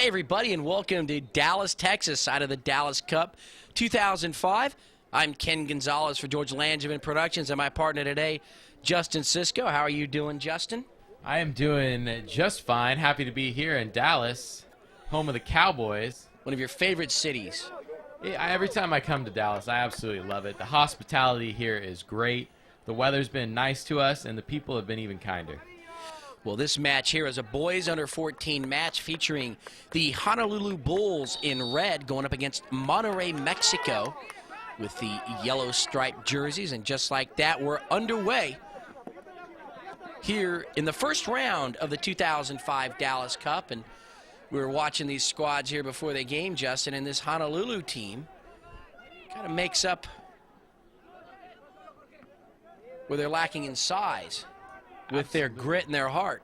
Hi, everybody, and welcome to Dallas, Texas, side of the Dallas Cup 2005. I'm Ken Gonzalez for George Langevin Productions, and my partner today, Justin Cisco. How are you doing, Justin? I am doing just fine. Happy to be here in Dallas, home of the Cowboys. One of your favorite cities. Every time I come to Dallas, I absolutely love it. The hospitality here is great. The weather's been nice to us, and the people have been even kinder. Well, this match here is a boys under 14 match featuring the Honolulu Bulls in red going up against Monterrey, Mexico with the yellow striped jerseys. And just like that, we're underway here in the first round of the 2005 Dallas Cup. And we were watching these squads here before the game, Justin, and this Honolulu team kind of makes up where they're lacking in size with their grit and their heart.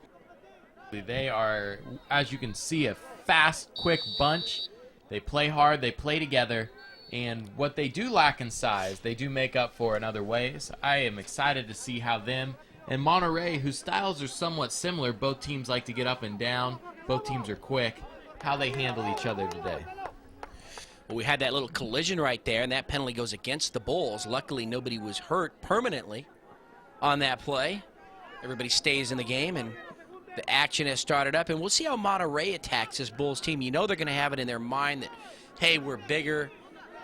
They are, as you can see, a fast, quick bunch. They play hard, they play together, and what they do lack in size, they do make up for in other ways. I am excited to see how them and Monterrey, whose styles are somewhat similar, both teams like to get up and down, both teams are quick, how they handle each other today. Well, we had that little collision right there, and that penalty goes against the Bulls. Luckily, nobody was hurt permanently on that play. Everybody stays in the game, and the action has started up. And we'll see how Monterrey attacks this Bulls team. You know they're going to have it in their mind that, hey, we're bigger.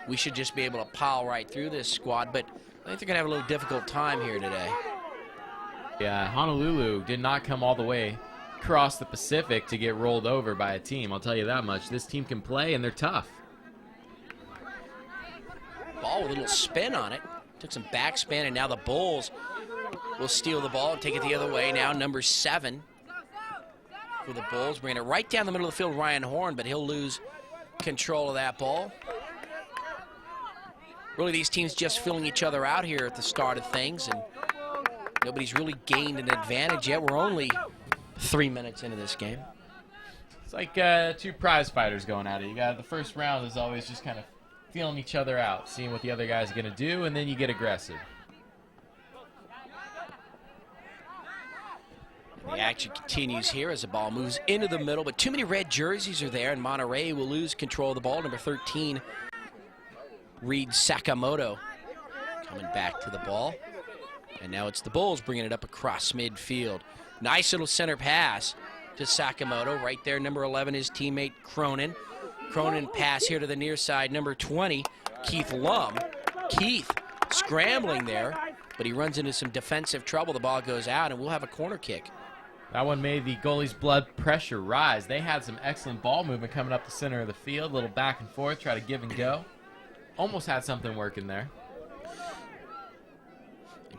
We should just be able to pile right through this squad. But I think they're going to have a little difficult time here today. Yeah, Honolulu did not come all the way across the Pacific to get rolled over by a team. I'll tell you that much. This team can play, and they're tough. Ball with a little spin on it. Took some backspin, and now the Bulls will steal the ball and take it the other way. Now number 7 for the Bulls, bringing it right down the middle of the field, Ryan Horn, but he'll lose control of that ball. Really, these teams just filling each other out here at the start of things, and nobody's really gained an advantage yet. We're only 3 minutes into this game. It's like two prize fighters going at it. You got the first round is always just kind of feeling each other out, seeing what the other guys are going to do, and then you get aggressive. The action continues here as the ball moves into the middle, but too many red jerseys are there, and Monterrey will lose control of the ball. Number 13, Reed Sakamoto, coming back to the ball. And now it's the Bulls bringing it up across midfield. Nice little center pass to Sakamoto. Right there, number 11, his teammate Cronin. Cronin pass here to the near side, number 20, Keith Lum. Keith scrambling there, but he runs into some defensive trouble. The ball goes out, and we'll have a corner kick. That one made the goalie's blood pressure rise. They had some excellent ball movement coming up the center of the field, a little back and forth, try to give and go. Almost had something working there.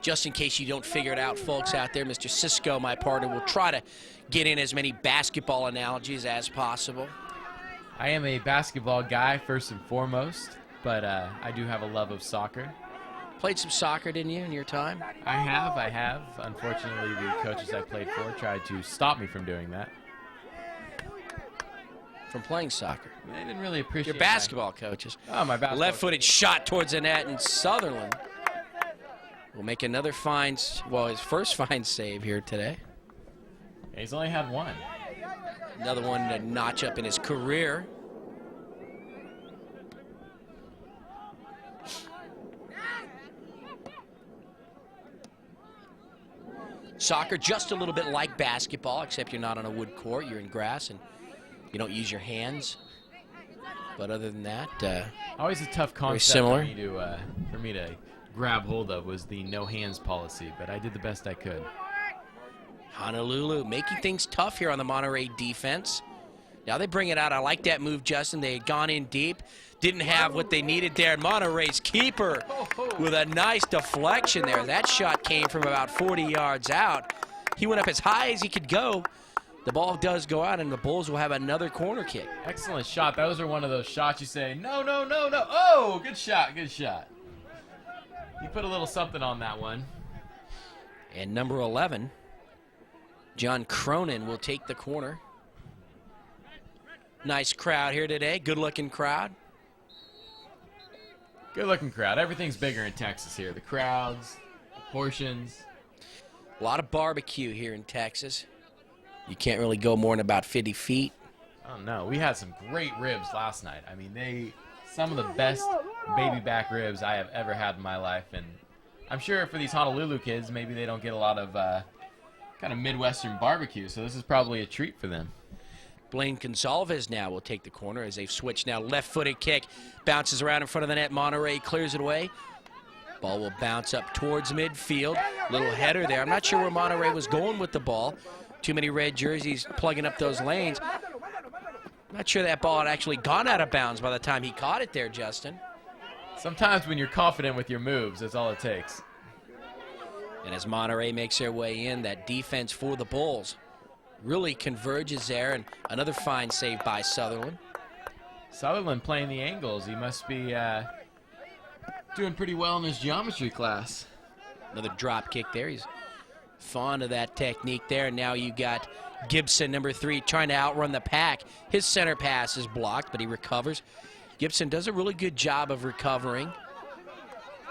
Just in case you don't figure it out, folks out there, Mr. Cisco, my partner, will try to get in as many basketball analogies as possible. I am a basketball guy first and foremost, but I do have a love of soccer. Played some soccer, didn't you, in your time? I have. Unfortunately, the coaches I played for tried to stop me from doing that. From playing soccer? They didn't really appreciate your basketball coaches. Oh, my basketball. Left-footed shot towards the net, and Sutherland will make another fine, well, his first fine save here today. He's only had one. Another one to notch up in his career. Soccer, just a little bit like basketball, except you're not on a wood court. You're in grass, and you don't use your hands. But other than that, always a tough concept similar. For me to grab hold of was the no hands policy, but I did the best I could. Honolulu making things tough here on the Monterrey defense. Now they bring it out. I like that move, Justin. They had gone in deep, didn't have what they needed there. And Monterrey's keeper with a nice deflection there. That shot came from about 40 yards out. He went up as high as he could go. The ball does go out, and the Bulls will have another corner kick. Excellent shot. Those are one of those shots you say, no, no, no, no. Oh, good shot, good shot. You put a little something on that one. And number 11, John Cronin, will take the corner. Nice crowd here today. Good-looking crowd. Good-looking crowd. Everything's bigger in Texas here. The crowds, the portions. A lot of barbecue here in Texas. You can't really go more than about 50 feet. Oh no, we had some great ribs last night. I mean, some of the best baby back ribs I have ever had in my life, and I'm sure for these Honolulu kids, maybe they don't get a lot of kind of Midwestern barbecue, so this is probably a treat for them. Blaine Gonsalves now will take the corner as they've switched now. Left-footed kick, bounces around in front of the net. Monterrey clears it away. Ball will bounce up towards midfield. Little header there. I'm not sure where Monterrey was going with the ball. Too many red jerseys plugging up those lanes. Not sure that ball had actually gone out of bounds by the time he caught it there, Justin. Sometimes when you're confident with your moves, that's all it takes. And as Monterrey makes their way in, that defense for the Bulls really converges there, and another fine save by Sutherland. Sutherland playing the angles. He must be doing pretty well in his geometry class. Another drop kick there. He's fond of that technique there. And now you got Gibson, number 3, trying to outrun the pack. His center pass is blocked, but he recovers. Gibson does a really good job of recovering.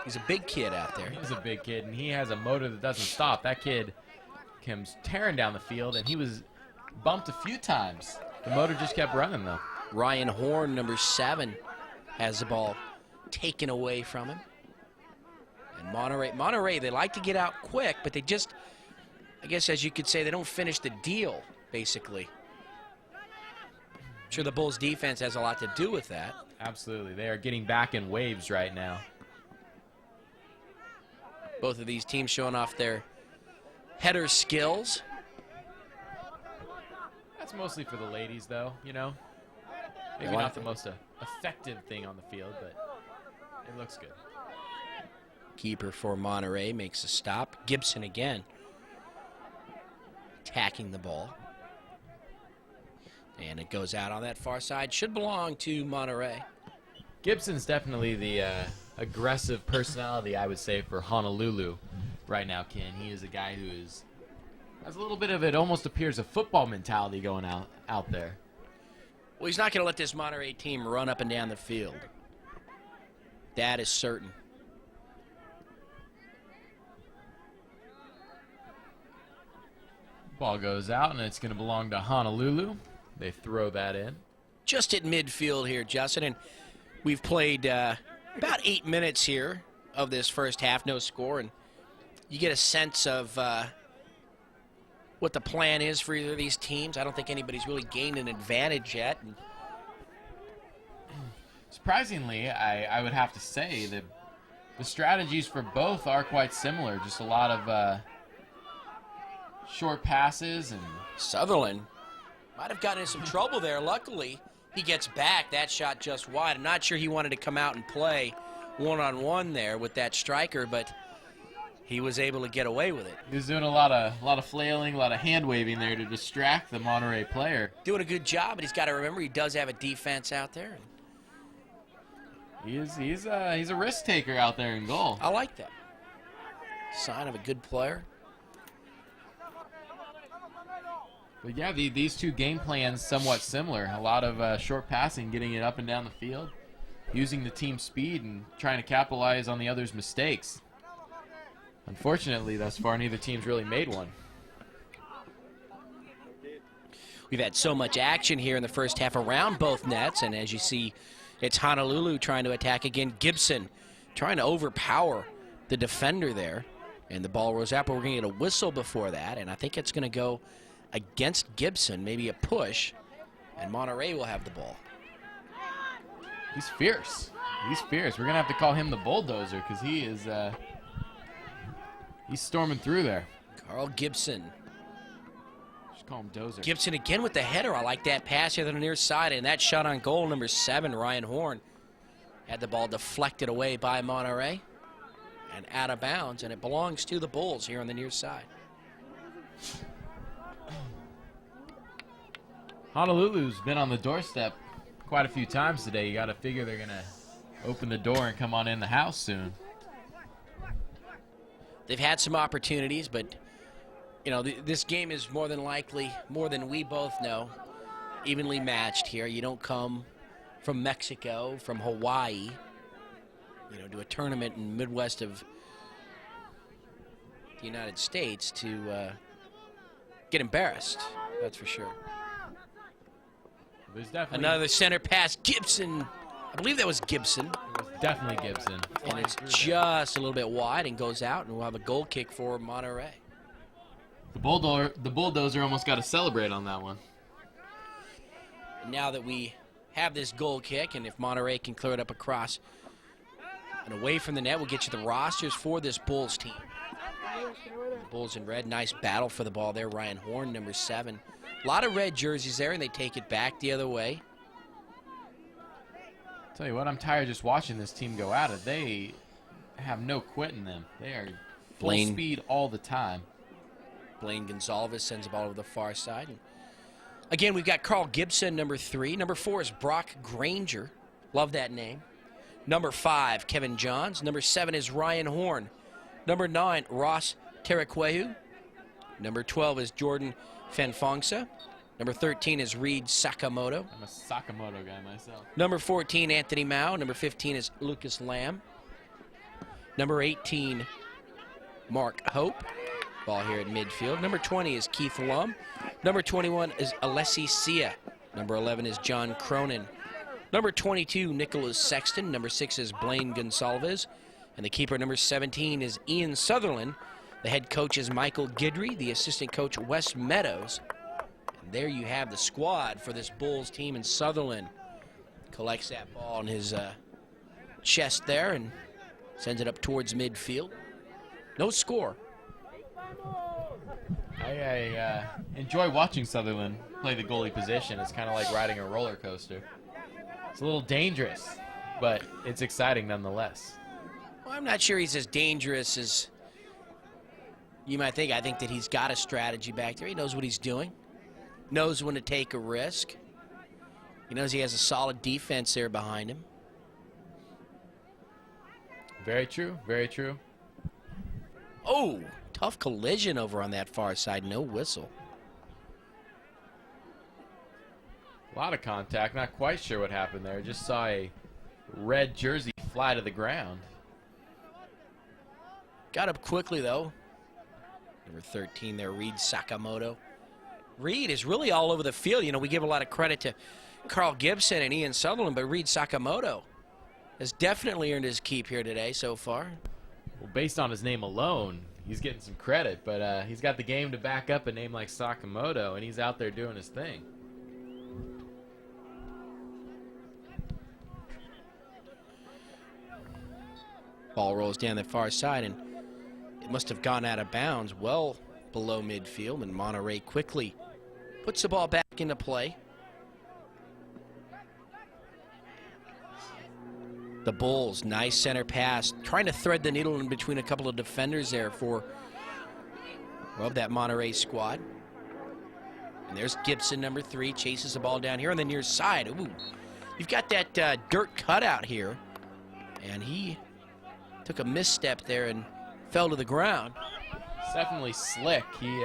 He's a big kid out there. He's a big kid, and he has a motor that doesn't stop. That kid comes tearing down the field, and he was bumped a few times. The motor just kept running, though. Ryan Horn, number 7, has the ball taken away from him. And Monterrey, they like to get out quick, but they just, I guess as you could say, they don't finish the deal, basically. I'm sure the Bulls' defense has a lot to do with that. Absolutely. They are getting back in waves right now. Both of these teams showing off their header skills. That's mostly for the ladies, though, you know. Maybe not the most effective thing on the field, but it looks good. Keeper for Monterrey makes a stop. Gibson again attacking the ball. And it goes out on that far side. Should belong to Monterrey. Gibson's definitely the aggressive personality, I would say, for Honolulu right now, Ken. He is a guy who has a little bit of it, almost appears a football mentality going out there. Well, he's not going to let this Monterrey team run up and down the field. That is certain. Ball goes out, and it's going to belong to Honolulu. They throw that in. Just at midfield here, Justin, and we've played about 8 minutes here of this first half, no score, and you get a sense of what the plan is for either of these teams. I don't think anybody's really gained an advantage yet. Surprisingly, I would have to say that the strategies for both are quite similar. Just a lot of short passes. And Sutherland might have gotten in some trouble there. Luckily, he gets back. That shot just wide. I'm not sure he wanted to come out and play one-on-one there with that striker, but he was able to get away with it. He was doing a lot of flailing, a lot of hand-waving there to distract the Monterrey player. Doing a good job, but he's got to remember he does have a defense out there. He's a risk taker out there in goal. I like that. Sign of a good player. But yeah, these two game plans somewhat similar. A lot of short passing, getting it up and down the field, using the team speed and trying to capitalize on the other's mistakes. Unfortunately, thus far, neither team's really made one. We've had so much action here in the first half around both nets, and as you see, it's Honolulu trying to attack again. Gibson trying to overpower the defender there, and the ball rolls out, but we're going to get a whistle before that, and I think it's going to go against Gibson, maybe a push, and Monterrey will have the ball. He's fierce. He's fierce. We're going to have to call him the bulldozer because he is he's storming through there. Carl Gibson. Just call him Dozer. Gibson again with the header. I like that pass here to the near side, and that shot on goal, number 7, Ryan Horn. Had the ball deflected away by Monterrey and out of bounds, and it belongs to the Bulls here on the near side. Honolulu's been on the doorstep quite a few times today. You got to figure they're going to open the door and come on in the house soon. They've had some opportunities, but, you know, this game is more than likely, more than we both know, evenly matched here. You don't come from Mexico, from Hawaii, you know, to a tournament in the Midwest of the United States to get embarrassed, that's for sure. There's definitely Another center pass. Gibson. I believe that was Gibson. definitely Gibson. And it's just a little bit wide and goes out, and we'll have a goal kick for Monterrey. The bulldozer almost got to celebrate on that one. Now that we have this goal kick, and if Monterrey can clear it up across and away from the net, we'll get you the rosters for this Bulls team. The Bulls in red, nice battle for the ball there. Ryan Horn, number 7. A lot of red jerseys there, and they take it back the other way. Tell you what, I'm tired just watching this team go at it. They have no quit in them. They are full speed all the time. Blaine Gonzalez sends the ball over the far side. And again, we've got Carl Gibson, number 3. Number 4 is Brock Granger. Love that name. Number 5, Kevin Johns. Number 7 is Ryan Horn. Number 9, Ross Terekwehu. Number 12 is Jordan Fanfongsa. Number 13 is Reed Sakamoto. I'm a Sakamoto guy myself. Number 14, Anthony Mao. Number 15 is Lucas Lamb. Number 18, Mark Hope. Ball here at midfield. Number 20 is Keith Lum. Number 21 is Alessi Sia. Number 11 is John Cronin. Number 22, Nicholas Sexton. Number 6 is Blaine Gonsalves. And the keeper, number 17, is Ian Sutherland. The head coach is Michael Gidry. The assistant coach, Wes Meadows. And there you have the squad for this Bulls team. And Sutherland collects that ball in his chest there and sends it up towards midfield. No score. I enjoy watching Sutherland play the goalie position. It's kind of like riding a roller coaster. It's a little dangerous, but it's exciting nonetheless. Well, I'm not sure he's as dangerous as you might think. I think that he's got a strategy back there. He knows what he's doing, knows when to take a risk. He knows he has a solid defense there behind him. Very true, very true. Oh, tough collision over on that far side. No whistle. A lot of contact. Not quite sure what happened there. Just saw a red jersey fly to the ground. Got up quickly, though. Number 13 there, Reed Sakamoto. Reed is really all over the field. You know, we give a lot of credit to Carl Gibson and Ian Sutherland, but Reed Sakamoto has definitely earned his keep here today so far. Well, based on his name alone, he's getting some credit, but he's got the game to back up a name like Sakamoto, and he's out there doing his thing. Ball rolls down the far side, and it must have gone out of bounds well below midfield, and Monterrey quickly puts the ball back into play. The Bulls, nice center pass, trying to thread the needle in between a couple of defenders there for, well, that Monterrey squad. And there's Gibson, number 3, chases the ball down here on the near side. Ooh, you've got that dirt cutout here, and he took a misstep there and fell to the ground. It's definitely slick. He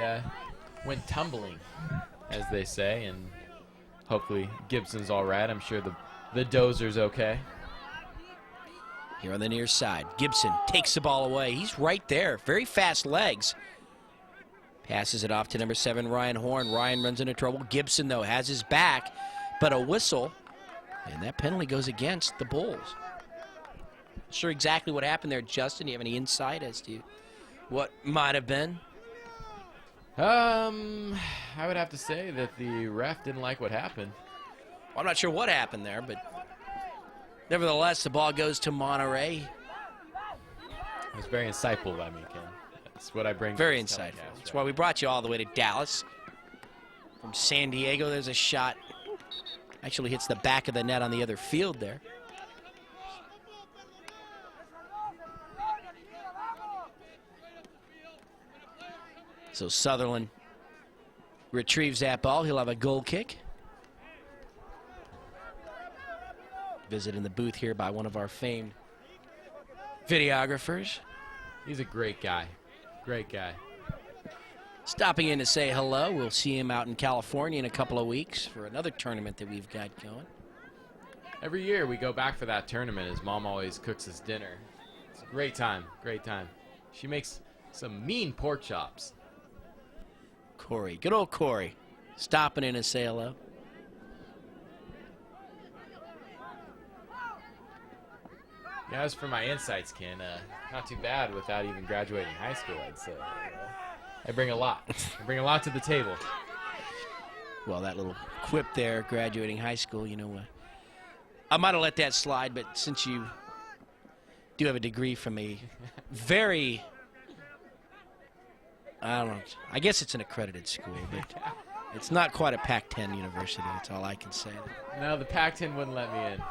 went tumbling, as they say, and hopefully Gibson's all right. I'm sure the dozer's okay. Here on the near side, Gibson takes the ball away. He's right there. Very fast legs. Passes it off to number 7, Ryan Horn. Ryan runs into trouble. Gibson, though, has his back, but a whistle, and that penalty goes against the Bulls. Sure exactly what happened there, Justin. Do you have any insight as to what might have been? I would have to say that the ref didn't like what happened. Well, I'm not sure what happened there, but nevertheless, the ball goes to Monterrey. It was very insightful by me, Ken. That's what I bring. Very insightful. That's why we brought you all the way to Dallas. From San Diego, there's a shot. Actually hits the back of the net on the other field there. So Sutherland retrieves that ball. He'll have a goal kick. Visit in the booth here by one of our famed videographers. He's a great guy. Great guy. Stopping in to say hello. We'll see him out in California in a couple of weeks for another tournament that we've got going. Every year we go back for that tournament. His mom always cooks us dinner. It's a great time. Great time. She makes some mean pork chops. Corey, good old Corey, stopping in to say hello. Yeah, as for my insights, Ken, not too bad without even graduating high school, I'd say. I bring a lot. I bring a lot to the table. Well, that little quip there, graduating high school, you know, I might have let that slide, but since you do have a degree from a very, I don't know, I guess it's an accredited school, but it's not quite a Pac-10 university. That's all I can say. No, the Pac-10 wouldn't let me in.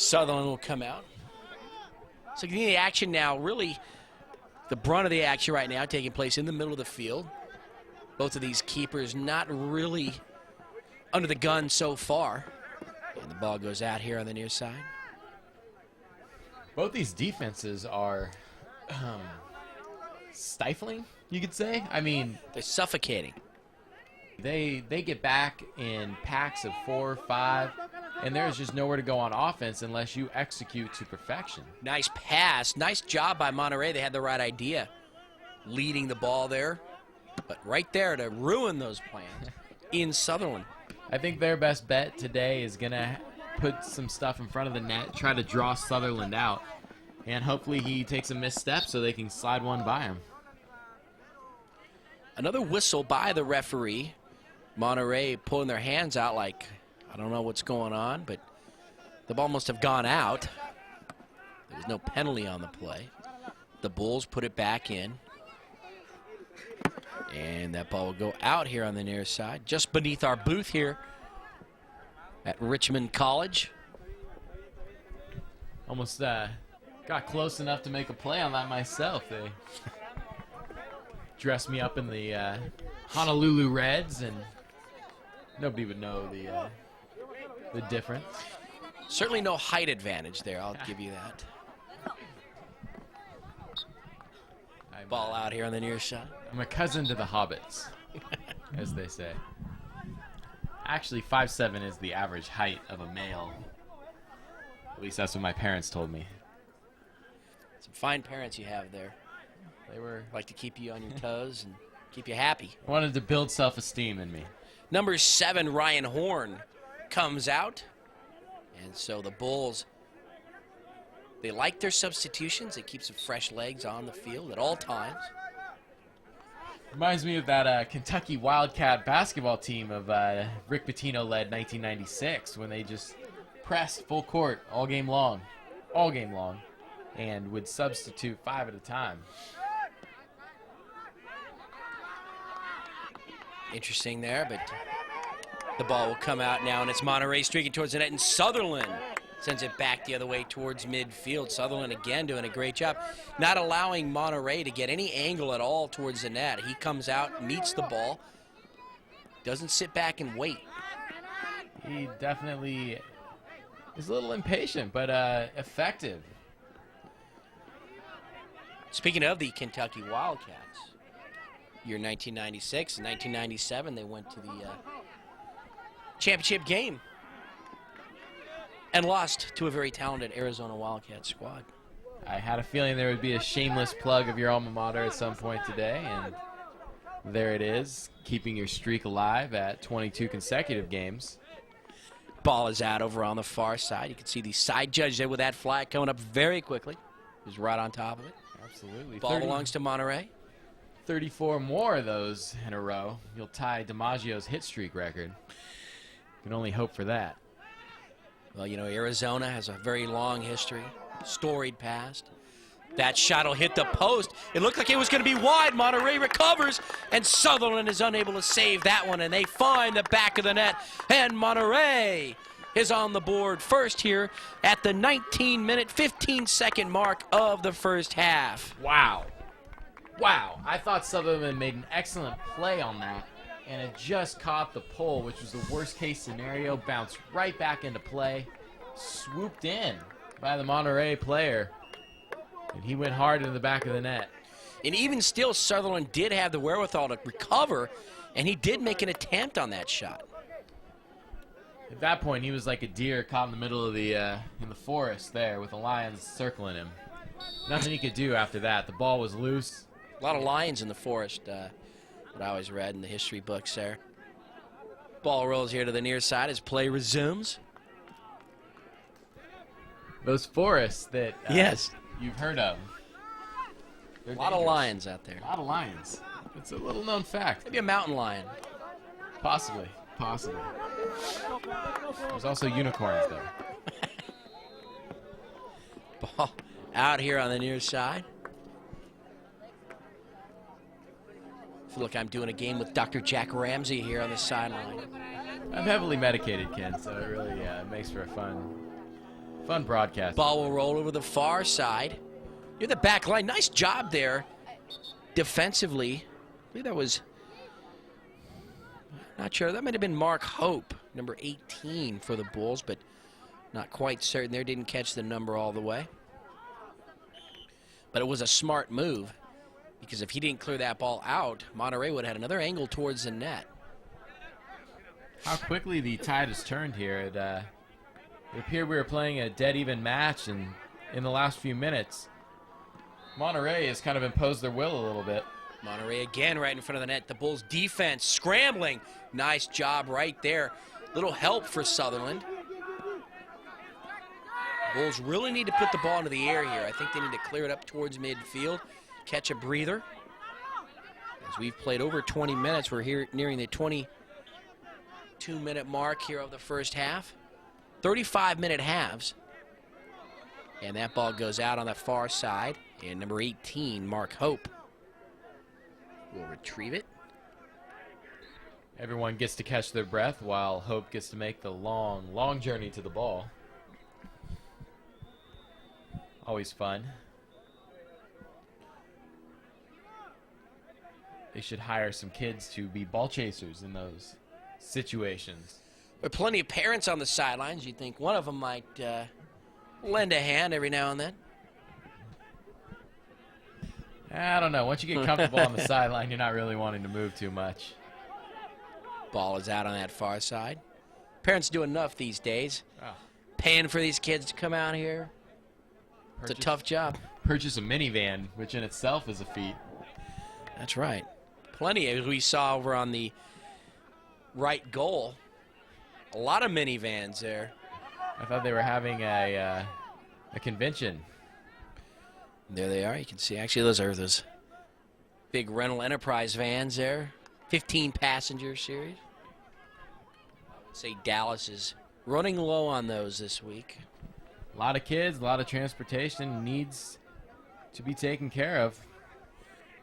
Sutherland will come out. So the action now, really the brunt of the action right now taking place in the middle of the field. Both of these keepers not really under the gun so far. And the ball goes out here on the near side. Both these defenses are stifling, you could say. I mean, they're suffocating. They get back in packs of 4 or 5, and there's just nowhere to go on offense unless you execute to perfection. Nice pass. Nice job by Monterrey. They had the right idea, leading the ball there. But right there to ruin those plans in Sutherland. I think their best bet today is going to put some stuff in front of the net, try to draw Sutherland out, and hopefully he takes a misstep so they can slide one by him. Another whistle by the referee. Monterrey pulling their hands out like, I don't know what's going on, but the ball must have gone out. There was no penalty on the play. The Bulls put it back in. And that ball will go out here on the near side, just beneath our booth here at Richmond College. Almost got close enough to make a play on that myself. They dressed me up in the Honolulu Reds, and nobody would know the difference. Certainly no height advantage there, I'll give you that. Ball out here on the near side. I'm a cousin to the Hobbits, as they say. Actually, 5'7" is the average height of a male. At least that's what my parents told me. Some fine parents you have there. They were like to keep you on your toes and keep you happy. Wanted to build self-esteem in me. Number 7, Ryan Horn, comes out. And so the Bulls, they like their substitutions. They keep some fresh legs on the field at all times. Reminds me of that Kentucky Wildcat basketball team of Rick Pitino-led 1996 when they just pressed full court all game long, and would substitute 5 at a time. Interesting there, but the ball will come out now, and it's Monterrey streaking towards the net, and Sutherland sends it back the other way towards midfield. Sutherland again doing a great job, not allowing Monterrey to get any angle at all towards the net. He comes out, meets the ball, doesn't sit back and wait. He definitely is a little impatient, but effective. Speaking of the Kentucky Wildcats, year 1996 and 1997, they went to the championship game and lost to a very talented Arizona Wildcat squad. I had a feeling there would be a shameless plug of your alma mater at some point today, and there it is, keeping your streak alive at 22 consecutive games. Ball is out over on the far side. You can see the side judge there with that flag coming up very quickly. He's right on top of it. Absolutely. Ball belongs to Monterrey. 34 more of those in a row. You'll tie DiMaggio's hit streak record. You can only hope for that. Well, you know, Arizona has a very long history, storied past. That shot will hit the post. It looked like it was going to be wide. Monterrey recovers, and Sutherland is unable to save that one, and they find the back of the net. And Monterrey is on the board first here at the 19-minute, 15-second mark of the first half. Wow. Wow. I thought Sutherland made an excellent play on that, and it just caught the pole, which was the worst-case scenario, bounced right back into play, swooped in by the Monterrey player, and he went hard into the back of the net. And even still, Sutherland did have the wherewithal to recover, and he did make an attempt on that shot. At that point, he was like a deer caught in the middle of the in the forest there with the lions circling him. Nothing he could do after that. The ball was loose. A lot of lions in the forest, what I always read in the history books there. Ball rolls here to the near side as play resumes. those forests that Yes. you've heard of. They're A lot of dangerous. lions out there. A lot of lions. It's a little known fact. Maybe a mountain lion. Possibly. Possibly. There's also unicorns there. Ball out here on the near side. I feel like I'm doing a game with Dr. Jack Ramsey here on the sideline. I'm heavily medicated, Ken, so it really makes for a fun broadcast. Ball will roll over the far side. Near the back line. Nice job there defensively. I believe that was, not sure. That might have been Mark Hope, number 18 for the Bulls, but not quite certain there. Didn't catch the number all the way. But it was a smart move, because if he didn't clear that ball out, Monterrey would have had another angle towards the net. How quickly the tide has turned here. It appeared we were playing a dead even match, and in the last few minutes, Monterrey has kind of imposed their will a little bit. Monterrey again right in front of the net. The Bulls defense scrambling. Nice job right there. Little help for Sutherland. Bulls really need to put the ball into the air here. I think they need to clear it up towards midfield, catch a breather. As we've played over 20 minutes, we're here nearing the 22-minute mark here of the first half. 35-minute halves. And that ball goes out on the far side. And number 18, Mark Hope, will retrieve it. Everyone gets to catch their breath while Hope gets to make the long journey to the ball. Always fun. They should hire some kids to be ball chasers in those situations. There are plenty of parents on the sidelines. You'd think one of them might lend a hand every now and then. I don't know. Once you get comfortable on the sideline, you're not really wanting to move too much. Ball is out on that far side. Parents do enough these days. Oh. Paying for these kids to come out here. It's a tough job. Purchase a minivan, which in itself is a feat. That's right. Plenty, as we saw over on the right goal. A lot of minivans there. I thought they were having a convention. There they are. You can see, actually, those are those big rental enterprise vans there. 15 passenger series. Say Dallas is running low on those this week. A lot of kids, a lot of transportation needs to be taken care of.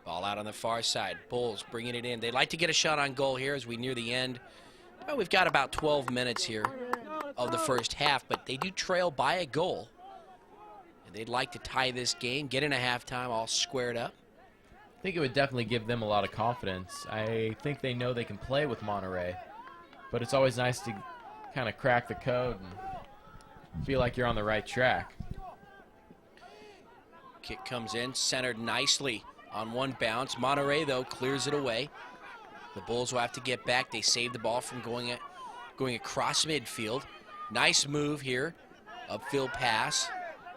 Ball out on the far side. Bulls bringing it in. They'd like to get a shot on goal here as we near the end. Well, we've got about 12 minutes here of the first half, but they do trail by a goal. And they'd like to tie this game, get in a halftime all squared up. I think it would definitely give them a lot of confidence. I think they know they can play with Monterrey, but it's always nice to kind of crack the code and feel like you're on the right track. Kick comes in, centered nicely on one bounce. Monterrey, though, clears it away. The Bulls will have to get back. They saved the ball from going across midfield. Nice move here. Upfield pass.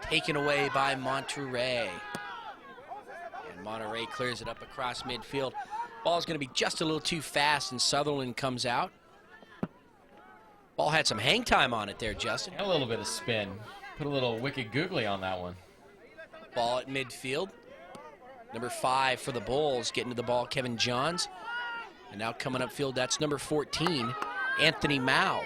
Taken away by Monterrey. And Monterrey clears it up across midfield. Ball's going to be just a little too fast, and Sutherland comes out. Ball had some hang time on it there, Justin. A little bit of spin. Put a little wicked googly on that one. Ball at midfield. Number 5 for the Bulls, getting to the ball, Kevin Johns. And now coming upfield, that's number 14, Anthony Mao.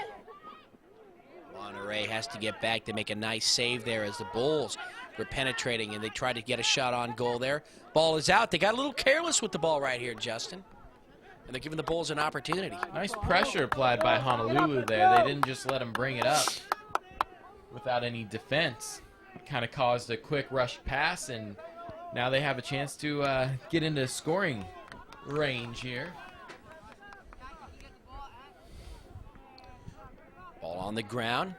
Monterrey has to get back to make a nice save there as the Bulls were penetrating, and they tried to get a shot on goal there. Ball is out. They got a little careless with the ball right here, Justin. And they're giving the Bulls an opportunity. Nice pressure applied by Honolulu there. They didn't just let him bring it up without any defense. Kind of caused a quick rush pass, and now they have a chance to get into scoring range here. Ball on the ground.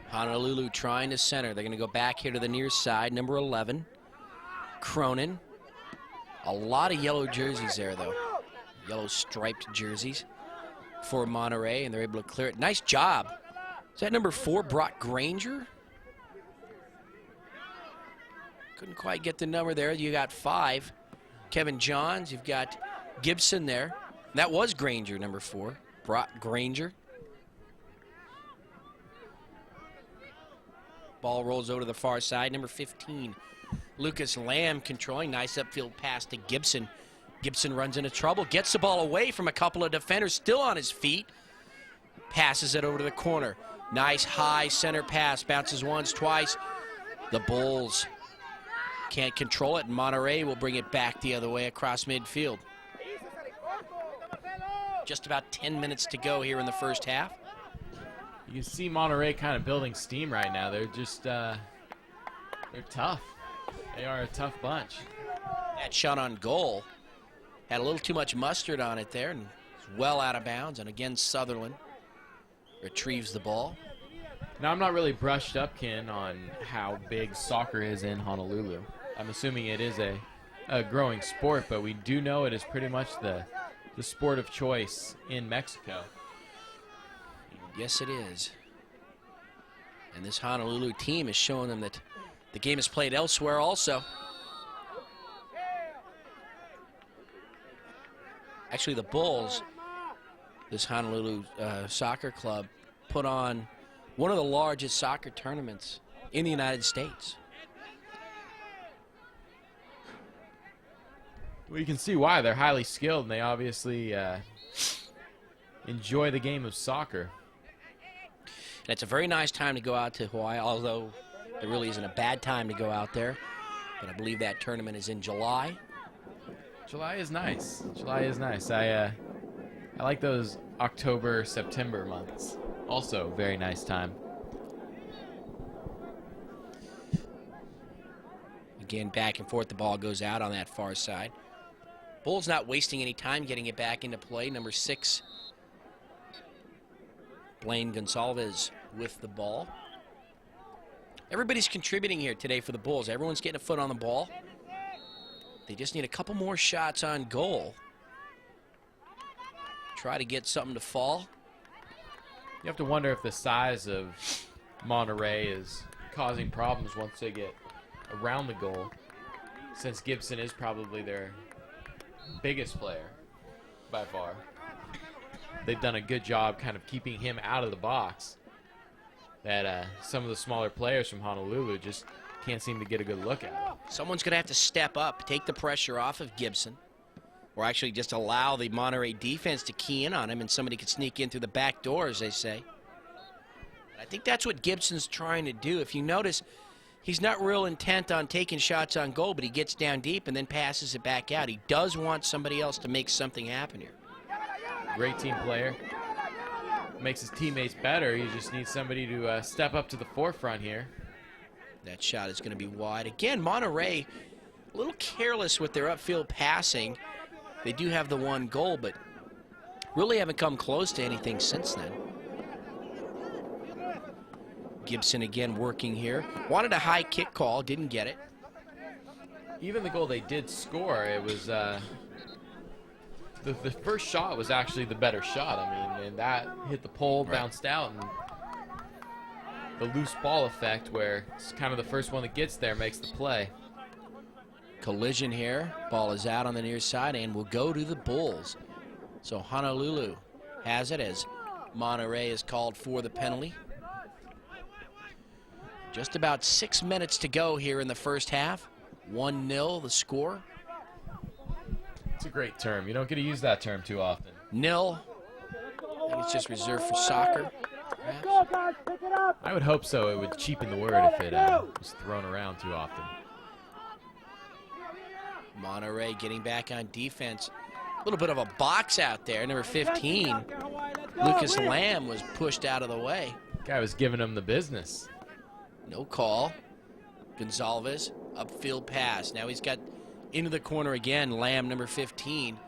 Honolulu trying to center. They're going to go back here to the near side. Number 11, Cronin. A lot of yellow jerseys there, though. Yellow striped jerseys for Monterrey, and they're able to clear it. Nice job. Is that number 4, Brock Granger? Couldn't quite get the number there. You got 5, Kevin Johns. You've got Gibson there. That was Granger, number 4, Brock Granger. Ball rolls over to the far side. Number 15, Lucas Lamb controlling. Nice upfield pass to Gibson. Gibson runs into trouble, gets the ball away from a couple of defenders, still on his feet. Passes it over to the corner. Nice high center pass, bounces once, twice. The Bulls can't control it, and Monterrey will bring it back the other way across midfield. Just about 10 minutes to go here in the first half. You can see Monterrey kind of building steam right now. They're just, they're tough. They are a tough bunch. That shot on goal had a little too much mustard on it there, and it's well out of bounds. And again, Sutherland retrieves the ball. Now, I'm not really brushed up, Ken, on how big soccer is in Honolulu. I'm assuming it is a growing sport, but we do know it is pretty much the sport of choice in Mexico. Yes, it is. And this Honolulu team is showing them that the game is played elsewhere also. Actually, the Bulls, this Honolulu soccer club, put on one of the largest soccer tournaments in the United States. Well, you can see why. They're highly skilled, and they obviously enjoy the game of soccer. And it's a very nice time to go out to Hawaii, although there really isn't a bad time to go out there. But I believe that tournament is in July. July is nice. July is nice. I like those October, September months. Also, very nice time. Again, back and forth, the ball goes out on that far side. Bulls not wasting any time getting it back into play. Number 6, Blaine Gonsalves with the ball. Everybody's contributing here today for the Bulls. Everyone's getting a foot on the ball. They just need a couple more shots on goal. Try to get something to fall. You have to wonder if the size of Monterrey is causing problems once they get around the goal, since Gibson is probably their biggest player by far. They've done a good job kind of keeping him out of the box, that some of the smaller players from Honolulu just can't seem to get a good look at him. Someone's going to have to step up, take the pressure off of Gibson, or actually just allow the Monterrey defense to key in on him, and somebody could sneak in through the back door, as they say. And I think that's what Gibson's trying to do. If you notice, he's not real intent on taking shots on goal, but he gets down deep and then passes it back out. He does want somebody else to make something happen here. Great team player. Makes his teammates better. He just needs somebody to step up to the forefront here. That shot is going to be wide. Again, Monterrey, a little careless with their upfield passing. They do have the one goal, but really haven't come close to anything since then. Gibson again working here. Wanted a high kick call, didn't get it. Even the goal they did score, it was the first shot was actually the better shot. I mean, and that hit the pole, bounced out, and the loose ball effect, where it's kind of the first one that gets there, makes the play. Collision here. Ball is out on the near side and will go to the Bulls. So Honolulu has it as Monterrey is called for the penalty. Just about 6 minutes to go here in the first half. 1-0 the score. It's a great term. You don't get to use that term too often. Nil. I think it's just reserved for soccer, perhaps. I would hope so. It would cheapen the word if it was thrown around too often. Monterrey getting back on defense. A little bit of a box out there. Number 15, Lucas Lamb, was pushed out of the way. Guy was giving him the business. No call. Gonsalves, upfield pass. Now he's got into the corner again, Lamb, number 15.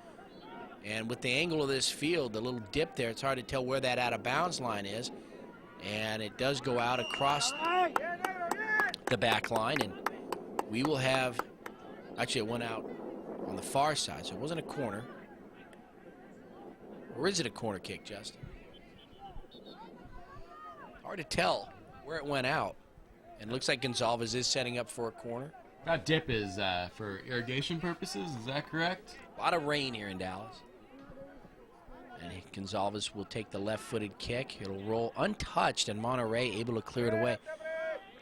And with the angle of this field, the little dip there, it's hard to tell where that out-of-bounds line is. And it does go out across the back line, and we will have, actually it went out on the far side, so it wasn't a corner. Or is it a corner kick, Justin? Hard to tell where it went out. And it looks like Gonsalves is setting up for a corner. That dip is for irrigation purposes, is that correct? A lot of rain here in Dallas. And Gonsalves will take the left-footed kick. It'll roll untouched, and Monterrey able to clear it away.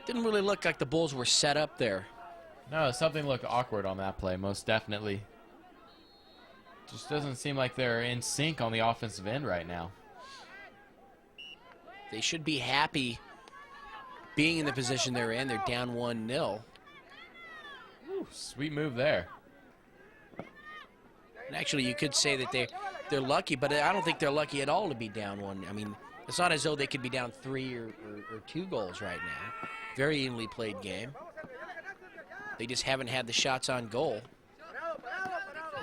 Didn't really look like the Bulls were set up there. No, something looked awkward on that play, most definitely. Just doesn't seem like they're in sync on the offensive end right now. They should be happy being in the position they're in. They're down 1-0. Ooh, sweet move there. And actually, you could say that they're lucky, but I don't think they're lucky at all to be down 1. I mean, it's not as though they could be down 3 or 2 goals right now. Very evenly played game. They just haven't had the shots on goal.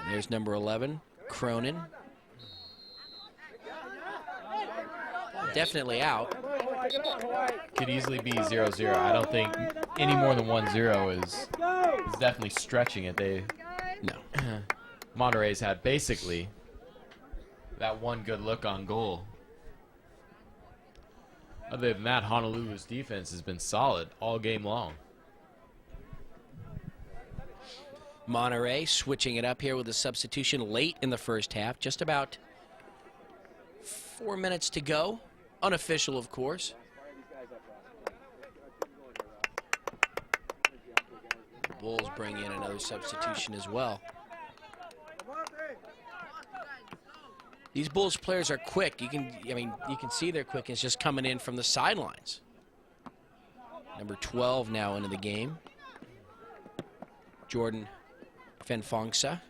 And there's number 11, Cronin. Definitely out. Could easily be 0-0. I don't think any more than 1-0 is definitely stretching it. No. Monterrey's had basically that one good look on goal. Other than that, Honolulu's defense has been solid all game long. Monterrey switching it up here with a substitution late in the first half. Just about 4 minutes to go. Unofficial, of course. The Bulls bring in another substitution as well. These Bulls players are quick. You can see their quickness just coming in from the sidelines. Number 12 now into the game. Jordan Fenfongsa.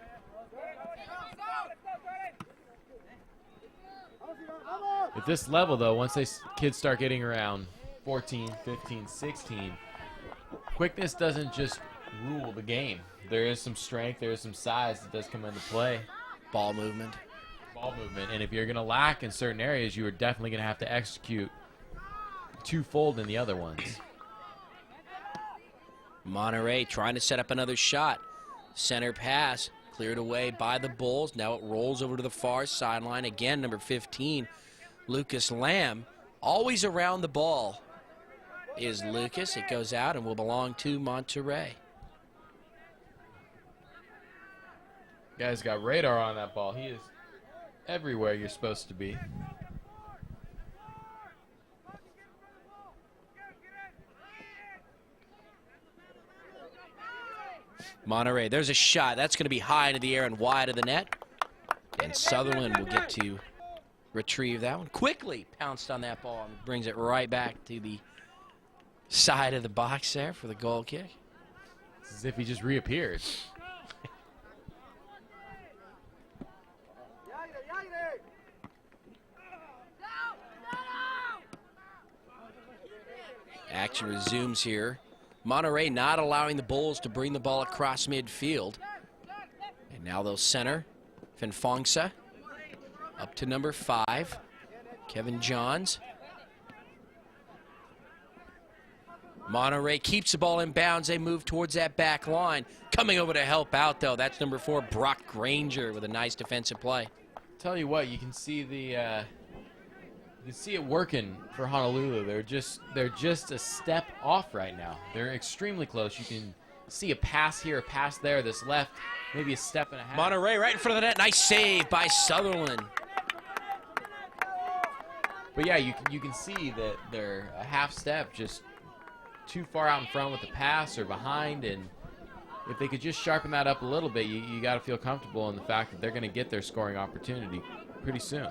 At this level, though, once kids start getting around 14, 15, 16, quickness doesn't just rule the game. There is some strength, there is some size that does come into play. Ball movement. And if you're going to lack in certain areas, you are definitely going to have to execute twofold in the other ones. Monterrey trying to set up another shot. Center pass cleared away by the Bulls. Now it rolls over to the far sideline. Again, number 15, Lucas Lamb. Always around the ball is Lucas. It goes out and will belong to Monterrey. Guy's got radar on that ball. He is everywhere you're supposed to be. Monterrey, there's a shot. That's going to be high into the air and wide of the net. And Sutherland will get to retrieve that one. Quickly pounced on that ball and brings it right back to the side of the box there for the goal kick. It's as if he just reappeared. Action resumes here. Monterrey not allowing the Bulls to bring the ball across midfield. And now they'll center. Fenfongsa up to number 5, Kevin Johns. Monterrey keeps the ball in bounds. They move towards that back line. Coming over to help out, though, that's number 4, Brock Granger, with a nice defensive play. Tell you what, you can see it working for Honolulu. They're just a step off right now. They're extremely close. You can see a pass here, a pass there. This left, maybe a step and a half. Monterrey right in front of the net. Nice save by Sutherland. But yeah, you can see that they're a half step just too far out in front with the pass or behind, and if they could just sharpen that up a little bit, you got to feel comfortable in the fact that they're going to get their scoring opportunity pretty soon.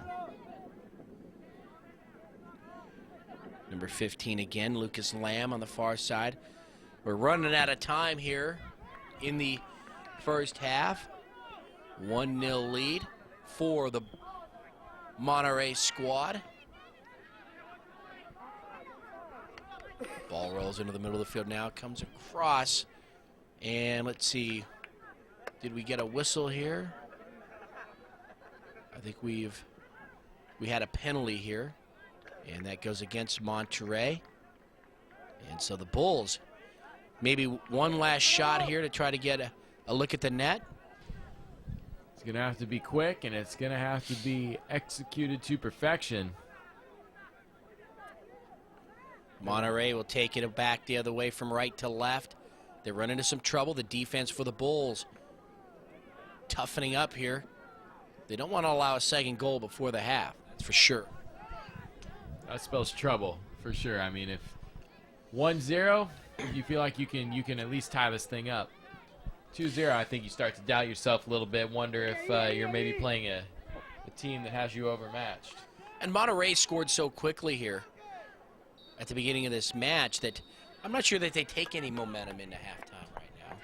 Number 15 again, Lucas Lamb on the far side. We're running out of time here in the first half. 1-0 lead for the Monterrey squad. Ball rolls into the middle of the field now, comes across, and let's see, did we get a whistle here? I think we had a penalty here. And that goes against Monterrey. And so the Bulls, maybe one last shot here to try to get a look at the net. It's going to have to be quick, and it's going to have to be executed to perfection. Monterrey will take it back the other way from right to left. They run into some trouble. The defense for the Bulls toughening up here. They don't want to allow a second goal before the half, that's for sure. That spells trouble, for sure. I mean, 1-0, you feel like you can at least tie this thing up. 2-0, I think you start to doubt yourself a little bit, wonder if you're maybe playing a team that has you overmatched. And Monterrey scored so quickly here at the beginning of this match that I'm not sure that they take any momentum into halftime right now.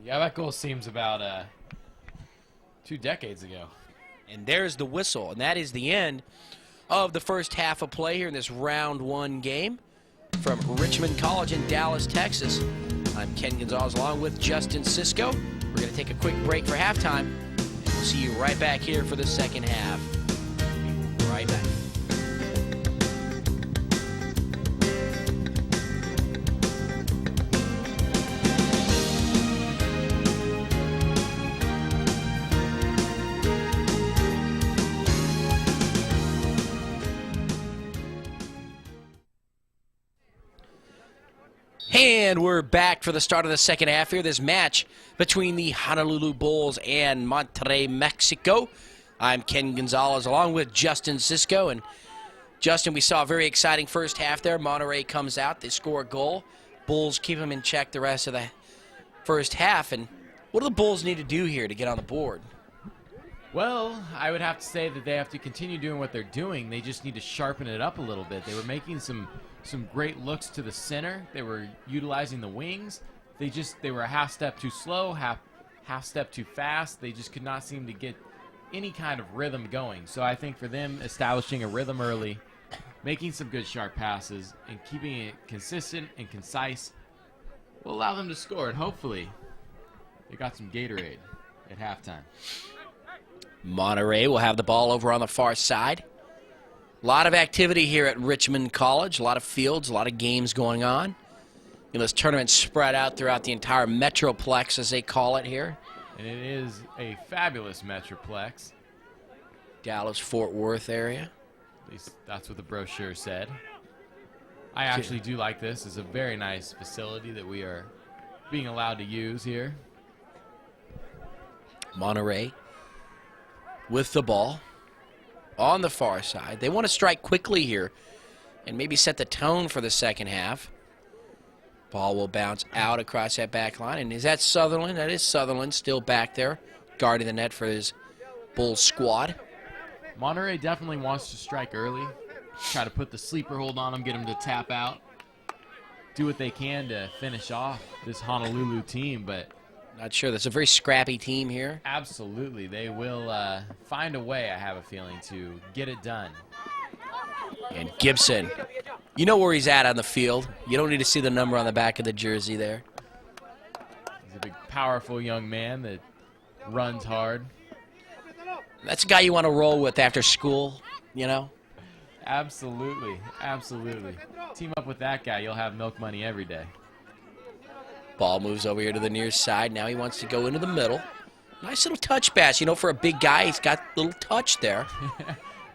Yeah, that goal seems about 2 decades ago. And there's the whistle, and that is the end of the first half of play here in this round 1 game from Richmond College in Dallas, Texas. I'm Ken Gonzalez along with Justin Cisco. We're going to take a quick break for halftime, and we'll see you right back here for the second half. Be right back. And we're back for the start of the second half here. This match between the Honolulu Bulls and Monterrey, Mexico. I'm Ken Gonzalez along with Justin Cisco. And Justin, we saw a very exciting first half there. Monterrey comes out, they score a goal. Bulls keep them in check the rest of the first half. And what do the Bulls need to do here to get on the board? Well, I would have to say that they have to continue doing what they're doing. They just need to sharpen it up a little bit. They were making some great looks to the center. They were utilizing the wings. They were a half step too slow, half step too fast. They just could not seem to get any kind of rhythm going. So I think for them, establishing a rhythm early, making some good sharp passes, and keeping it consistent and concise will allow them to score. And hopefully they got some Gatorade at halftime. Monterrey will have the ball over on the far side. A lot of activity here at Richmond College, a lot of fields, a lot of games going on. You know, this tournament's spread out throughout the entire Metroplex, as they call it here. And it is a fabulous Metroplex. Dallas-Fort Worth area. At least that's what the brochure said. I actually do like this. It's a very nice facility that we are being allowed to use here. Monterrey with the ball on the far side. They want to strike quickly here and maybe set the tone for the second half. Ball will bounce out across that back line. And is that Sutherland? That is Sutherland still back there, guarding the net for his Bulls squad. Monterrey definitely wants to strike early, try to put the sleeper hold on them, get them to tap out, do what they can to finish off this Honolulu team, but not sure. That's a very scrappy team here. Absolutely. They will find a way, I have a feeling, to get it done. And Gibson, you know where he's at on the field. You don't need to see the number on the back of the jersey there. He's a big, powerful young man that runs hard. That's a guy you want to roll with after school, you know? Absolutely. Absolutely. Team up with that guy, you'll have milk money every day. Ball moves over here to the near side. Now he wants to go into the middle. Nice little touch pass. You know, for a big guy, he's got a little touch there.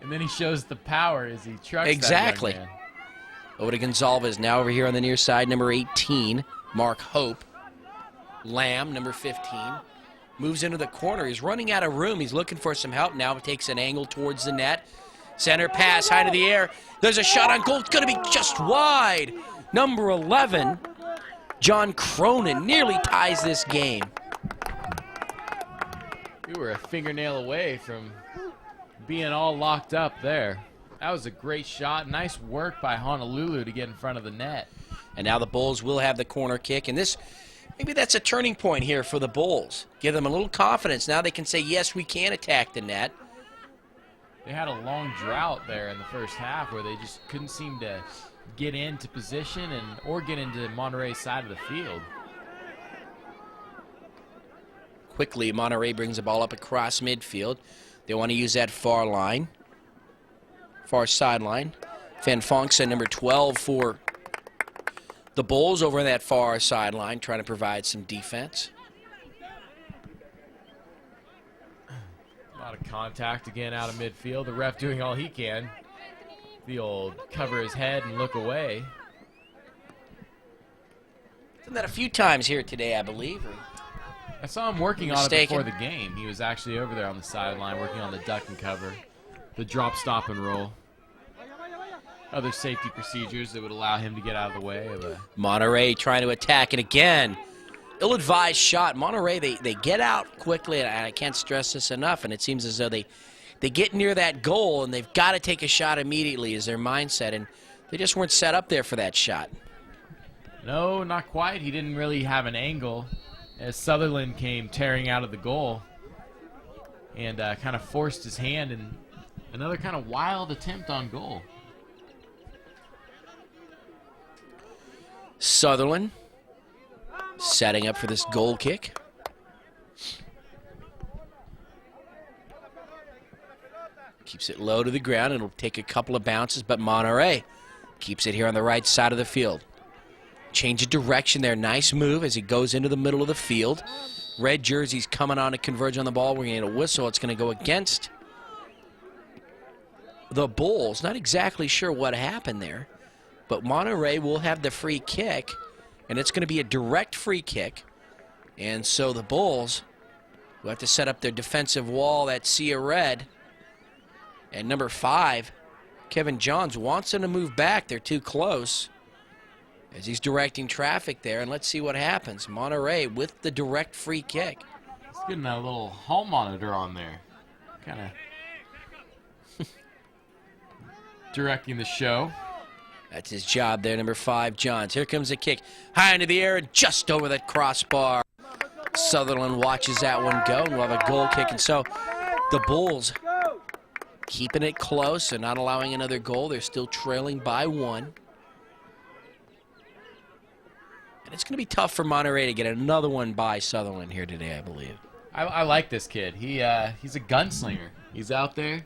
And then he shows the power as he trucks exactly. that young man. Over to Gonzalez. Now over here on the near side, number 18, Mark Hope. Lamb, number 15, moves into the corner. He's running out of room. He's looking for some help now. Takes an angle towards the net. Center pass, high to the air. There's a shot on goal. It's going to be just wide. Number 11, John Cronin, nearly ties this game. We were a fingernail away from being all locked up there. That was a great shot. Nice work by Honolulu to get in front of the net. And now the Bulls will have the corner kick. And this, maybe that's a turning point here for the Bulls. Give them a little confidence. Now they can say, yes, we can attack the net. They had a long drought there in the first half where they just couldn't seem to get into position or get into Monterrey's side of the field. Quickly, Monterrey brings the ball up across midfield. They want to use that far sideline. Van Fonksa, number 12 for the Bulls over on that far sideline, trying to provide some defense. A lot of contact again out of midfield. The ref doing all he can. The old cover his head and look away. Done that a few times here today, I believe. I saw him working on it before the game. He was actually over there on the sideline working on the duck and cover, the drop, stop, and roll. other safety procedures that would allow him to get out of the way of a... Monterrey trying to attack, and again, ill-advised shot. Monterrey, they get out quickly, and I can't stress this enough, and it seems as though they get near that goal, and they've got to take a shot immediately is their mindset, and they just weren't set up there for that shot. No, not quite. He didn't really have an angle as Sutherland came tearing out of the goal and kind of forced his hand, and another kind of wild attempt on goal. Sutherland setting up for this goal kick. Keeps it low to the ground. It'll take a couple of bounces, but Monterrey keeps it here on the right side of the field. Change of direction there. Nice move as he goes into the middle of the field. Red jersey's coming on to converge on the ball. We're going to get a whistle. It's going to go against the Bulls. Not exactly sure what happened there, but Monterrey will have the free kick, and it's going to be a direct free kick. And so the Bulls will have to set up their defensive wall. That sea of red. And number 5, Kevin Johns, wants them to move back. They're too close as he's directing traffic there. And let's see what happens. Monterrey with the direct free kick. He's getting that little hall monitor on there. Kind of directing the show. That's his job there, number 5, Johns. Here comes the kick. High into the air and just over that crossbar. Sutherland watches that one go, and we'll have a goal kick. And so the Bulls keeping it close and not allowing another goal. They're still trailing by 1. And it's going to be tough for Monterrey to get another one by Sutherland here today, I believe. I like this kid. He's a gunslinger. He's out there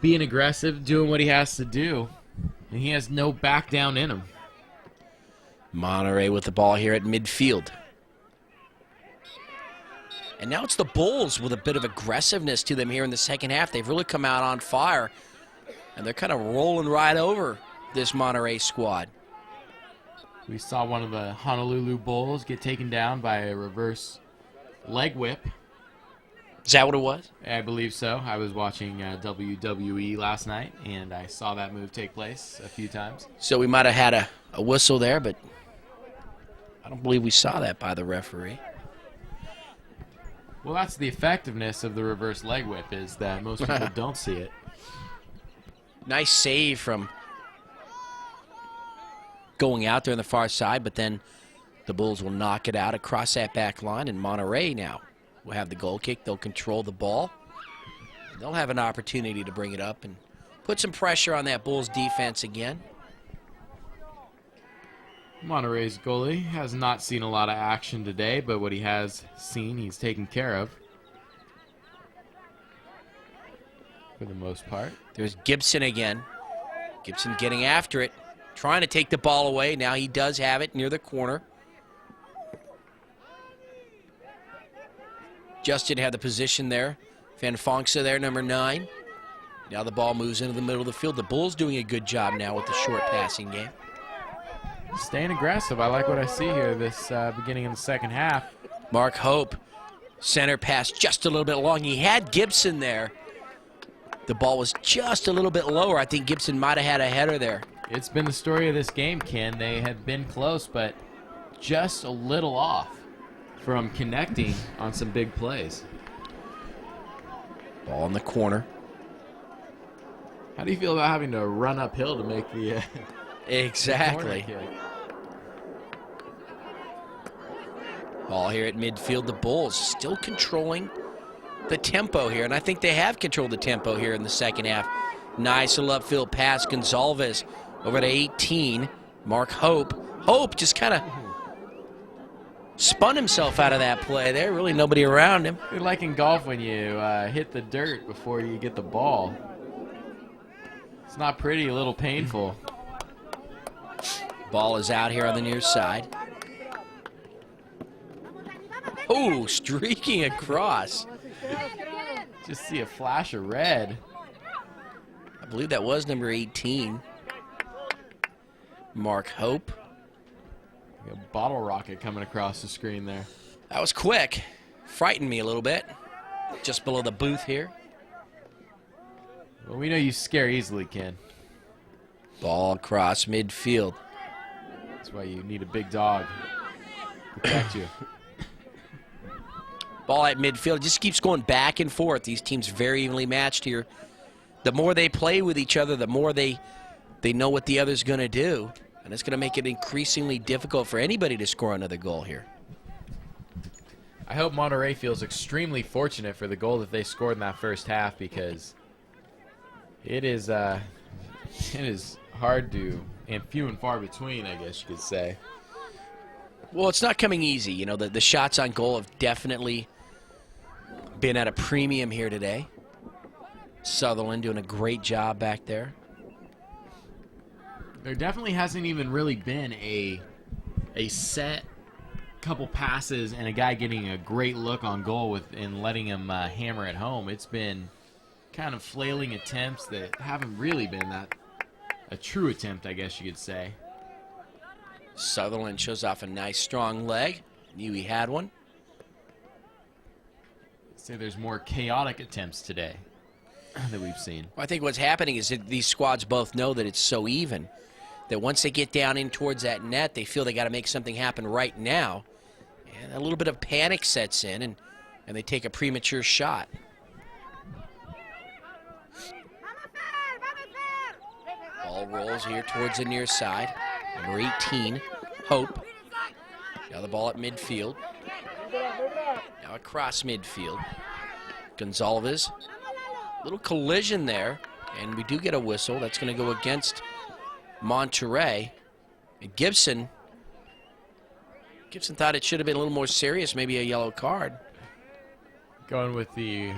being aggressive, doing what he has to do, and he has no back down in him. Monterrey with the ball here at midfield. And now it's the Bulls with a bit of aggressiveness to them here in the second half. They've really come out on fire, and they're kind of rolling right over this Monterrey squad. We saw one of the Honolulu Bulls get taken down by a reverse leg whip. Is that what it was? I believe so. I was watching WWE last night, and I saw that move take place a few times. So we might have had a whistle there, but I don't believe we saw that by the referee. Well, that's the effectiveness of the reverse leg whip, is that most people don't see it. Nice save from going out there on the far side, but then the Bulls will knock it out across that back line, and Monterrey now will have the goal kick. They'll control the ball. They'll have an opportunity to bring it up and put some pressure on that Bulls defense again. Monterrey's goalie has not seen a lot of action today, but what he has seen, he's taken care of for the most part. There's Gibson again. Gibson getting after it, trying to take the ball away. Now he does have it near the corner. Justin had the position there. Van Fonksa there, number 9. Now the ball moves into the middle of the field. The Bulls doing a good job now with the short passing game. Staying aggressive. I like what I see here this beginning of the second half. Mark Hope, center pass just a little bit long. He had Gibson there. The ball was just a little bit lower. I think Gibson might have had a header there. It's been the story of this game, Ken. They have been close, but just a little off from connecting on some big plays. Ball in the corner. How do you feel about having to run uphill to make the exactly. The Ball here at midfield. The Bulls still controlling the tempo here, and I think they have controlled the tempo here in the second half. Nice little upfield pass. Gonzalez over to 18. Mark Hope. Hope just kind of spun himself out of that play there. Really nobody around him. You're like in golf when you hit the dirt before you get the ball. It's not pretty, a little painful. Ball is out here on the near side. Oh, streaking across. Just see a flash of red. I believe that was number 18. Mark Hope. A bottle rocket coming across the screen there. That was quick. Frightened me a little bit. Just below the booth here. Well, we know you scare easily, Ken. Ball across midfield. That's why you need a big dog to protect you. Ball at midfield. Just keeps going back and forth. These teams very evenly matched here. The more they play with each other, the more they know what the other's going to do. And it's going to make it increasingly difficult for anybody to score another goal here. I hope Monterrey feels extremely fortunate for the goal that they scored in that first half, because it is hard to, and few and far between, I guess you could say. Well, it's not coming easy. You know, the shots on goal have definitely been at a premium here today. Sutherland doing a great job back there. There definitely hasn't even really been a set couple passes and a guy getting a great look on goal and letting him hammer it home. It's been kind of flailing attempts that haven't really been a true attempt, I guess you could say. Sutherland shows off a nice strong leg. Knew he had one. I'd say there's more chaotic attempts today that we've seen. Well, I think what's happening is that these squads both know that it's so even that once they get down in towards that net, they feel they got to make something happen right now. And a little bit of panic sets in, and they take a premature shot. Ball rolls here towards the near side. Number 18, Hope. Now the ball at midfield. Now across midfield. Gonzalez. Little collision there, and we do get a whistle. That's going to go against Monterrey. And Gibson thought it should have been a little more serious, maybe a yellow card. Going with the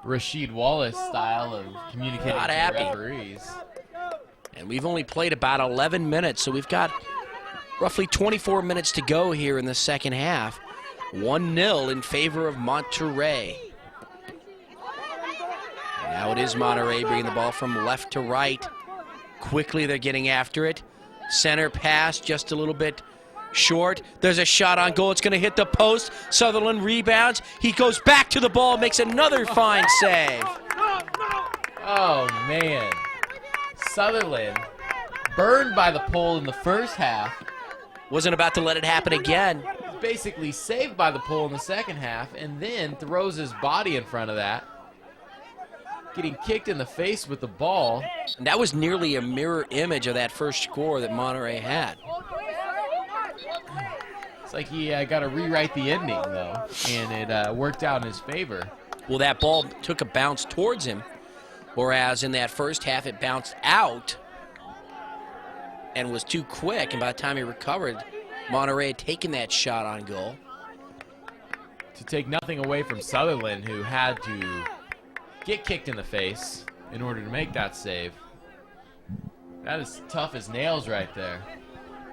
Rasheed Wallace style of communicating Not to happy. referees. And we've only played about 11 minutes, so we've got roughly 24 minutes to go here in the second half. 1-0 in favor of Monterrey. And now it is Monterrey bringing the ball from left to right. Quickly they're getting after it. Center pass just a little bit short. There's a shot on goal. It's going to hit the post. Sutherland rebounds. He goes back to the ball, makes another fine save. Oh, man. Sutherland burned by the pole in the first half. Wasn't about to let it happen again. Basically saved by the pole in the second half, and then throws his body in front of that. Getting kicked in the face with the ball. And that was nearly a mirror image of that first score that Monterrey had. It's like he got to rewrite the ending, though, and it worked out in his favor. Well, that ball took a bounce towards him, whereas in that first half it bounced out and was too quick, and by the time he recovered, Monterrey had taken that shot on goal. To take nothing away from Sutherland, who had to get kicked in the face in order to make that save. That is tough as nails right there.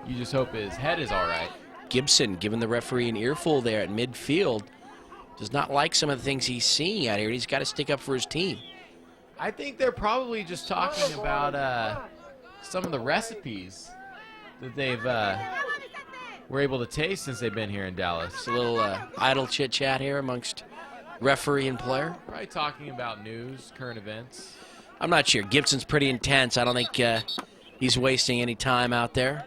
You just hope his head is all right. Gibson, giving the referee an earful there at midfield, does not like some of the things he's seeing out here. He's got to stick up for his team. I think they're probably just talking about some of the recipes that they've were able to taste since they've been here in Dallas. It's a little idle chit-chat here amongst referee and player. Probably talking about news, current events. I'm not sure. Gibson's pretty intense. I don't think he's wasting any time out there.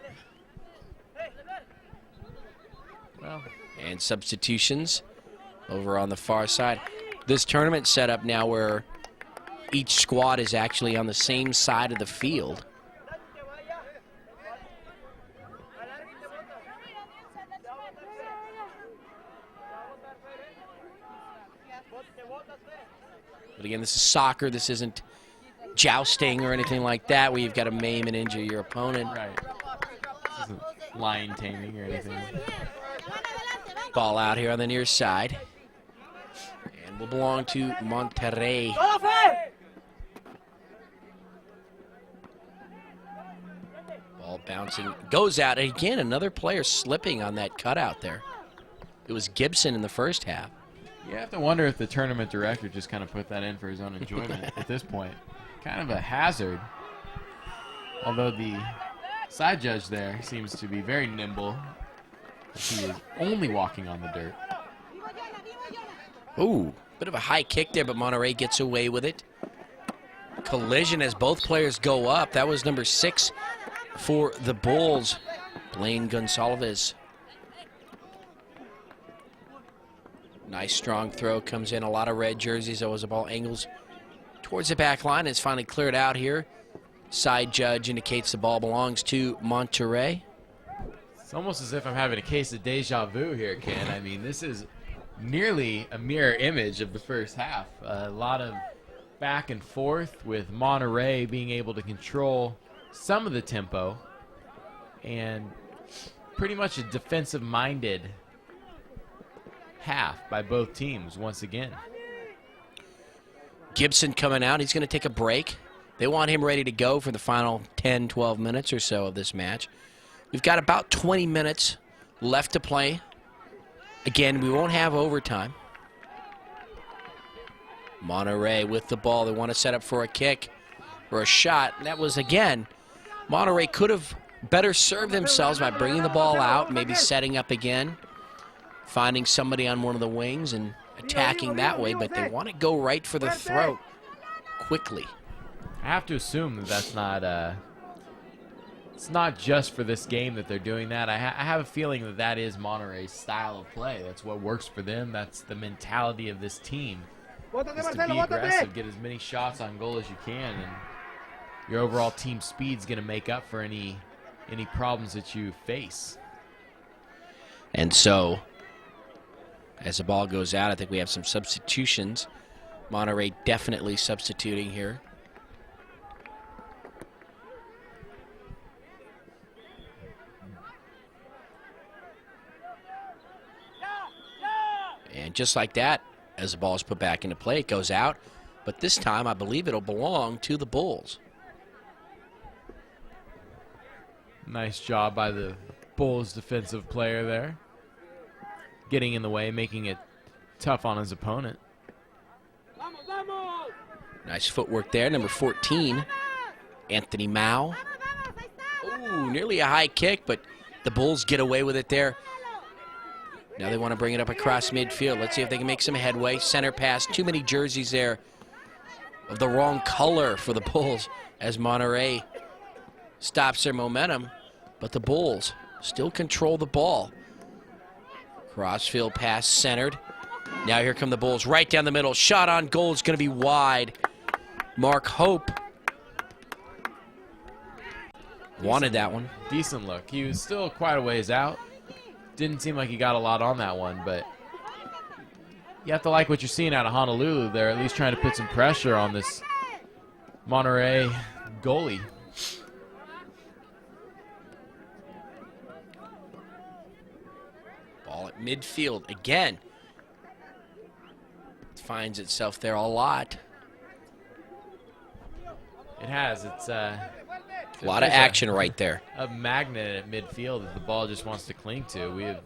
Well, and substitutions over on the far side. This tournament set up now where each squad is actually on the same side of the field. But again, this is soccer. This isn't jousting or anything like that where you've got to maim and injure your opponent. right. This isn't lion taming or anything. Ball out here on the near side. And will belong to Monterrey. Ball bouncing. Goes out. And again, another player slipping on that cutout there. It was Gibson in the first half. You have to wonder if the tournament director just kind of put that in for his own enjoyment at this point. Kind of a hazard. Although the side judge there seems to be very nimble. He is only walking on the dirt. Ooh, bit of a high kick there, but Monterrey gets away with it. Collision as both players go up. That was number 6 for the Bulls, Blaine Gonsalves. Nice strong throw, comes in, a lot of red jerseys. That was a ball angles towards the back line. It's finally cleared out here. Side judge indicates the ball belongs to Monterrey. It's almost as if I'm having a case of deja vu here, Ken. I mean, this is nearly a mirror image of the first half. A lot of back and forth with Monterrey being able to control some of the tempo and pretty much a defensive-minded half by both teams once again. Gibson coming out. He's going to take a break. They want him ready to go for the final 10, 12 minutes or so of this match. We've got about 20 minutes left to play. Again, we won't have overtime. Monterrey with the ball. They want to set up for a kick or a shot. That was, again, Monterrey could have better served themselves by bringing the ball out, maybe setting up again, finding somebody on one of the wings and attacking that way, but they want to go right for the throat quickly. I have to assume that that's not it's not just for this game that they're doing that. I have a feeling that that is Monterrey's style of play. That's what works for them. That's the mentality of this team, is to be aggressive, get as many shots on goal as you can, and your overall team speed's going to make up for any problems that you face. And so, as the ball goes out, I think we have some substitutions. Monterrey definitely substituting here. And just like that, as the ball is put back into play, it goes out. But this time, I believe it'll belong to the Bulls. Nice job by the Bulls defensive player there. Getting in the way, making it tough on his opponent. Nice footwork there, number 14, Anthony Mao. Ooh, nearly a high kick, but the Bulls get away with it there. Now they want to bring it up across midfield. Let's see if they can make some headway. Center pass, too many jerseys there of the wrong color for the Bulls as Monterrey stops their momentum, but the Bulls still control the ball. Crossfield pass centered. Now here come the Bulls right down the middle. Shot on goal is going to be wide. Mark Hope wanted that one. Decent look. He was still quite a ways out. Didn't seem like he got a lot on that one, but you have to like what you're seeing out of Honolulu. They're at least trying to put some pressure on this Monterrey goalie. Ball at midfield again. It finds itself there a lot. It has. It's a lot of action right there. A magnet at midfield that the ball just wants to cling to. We have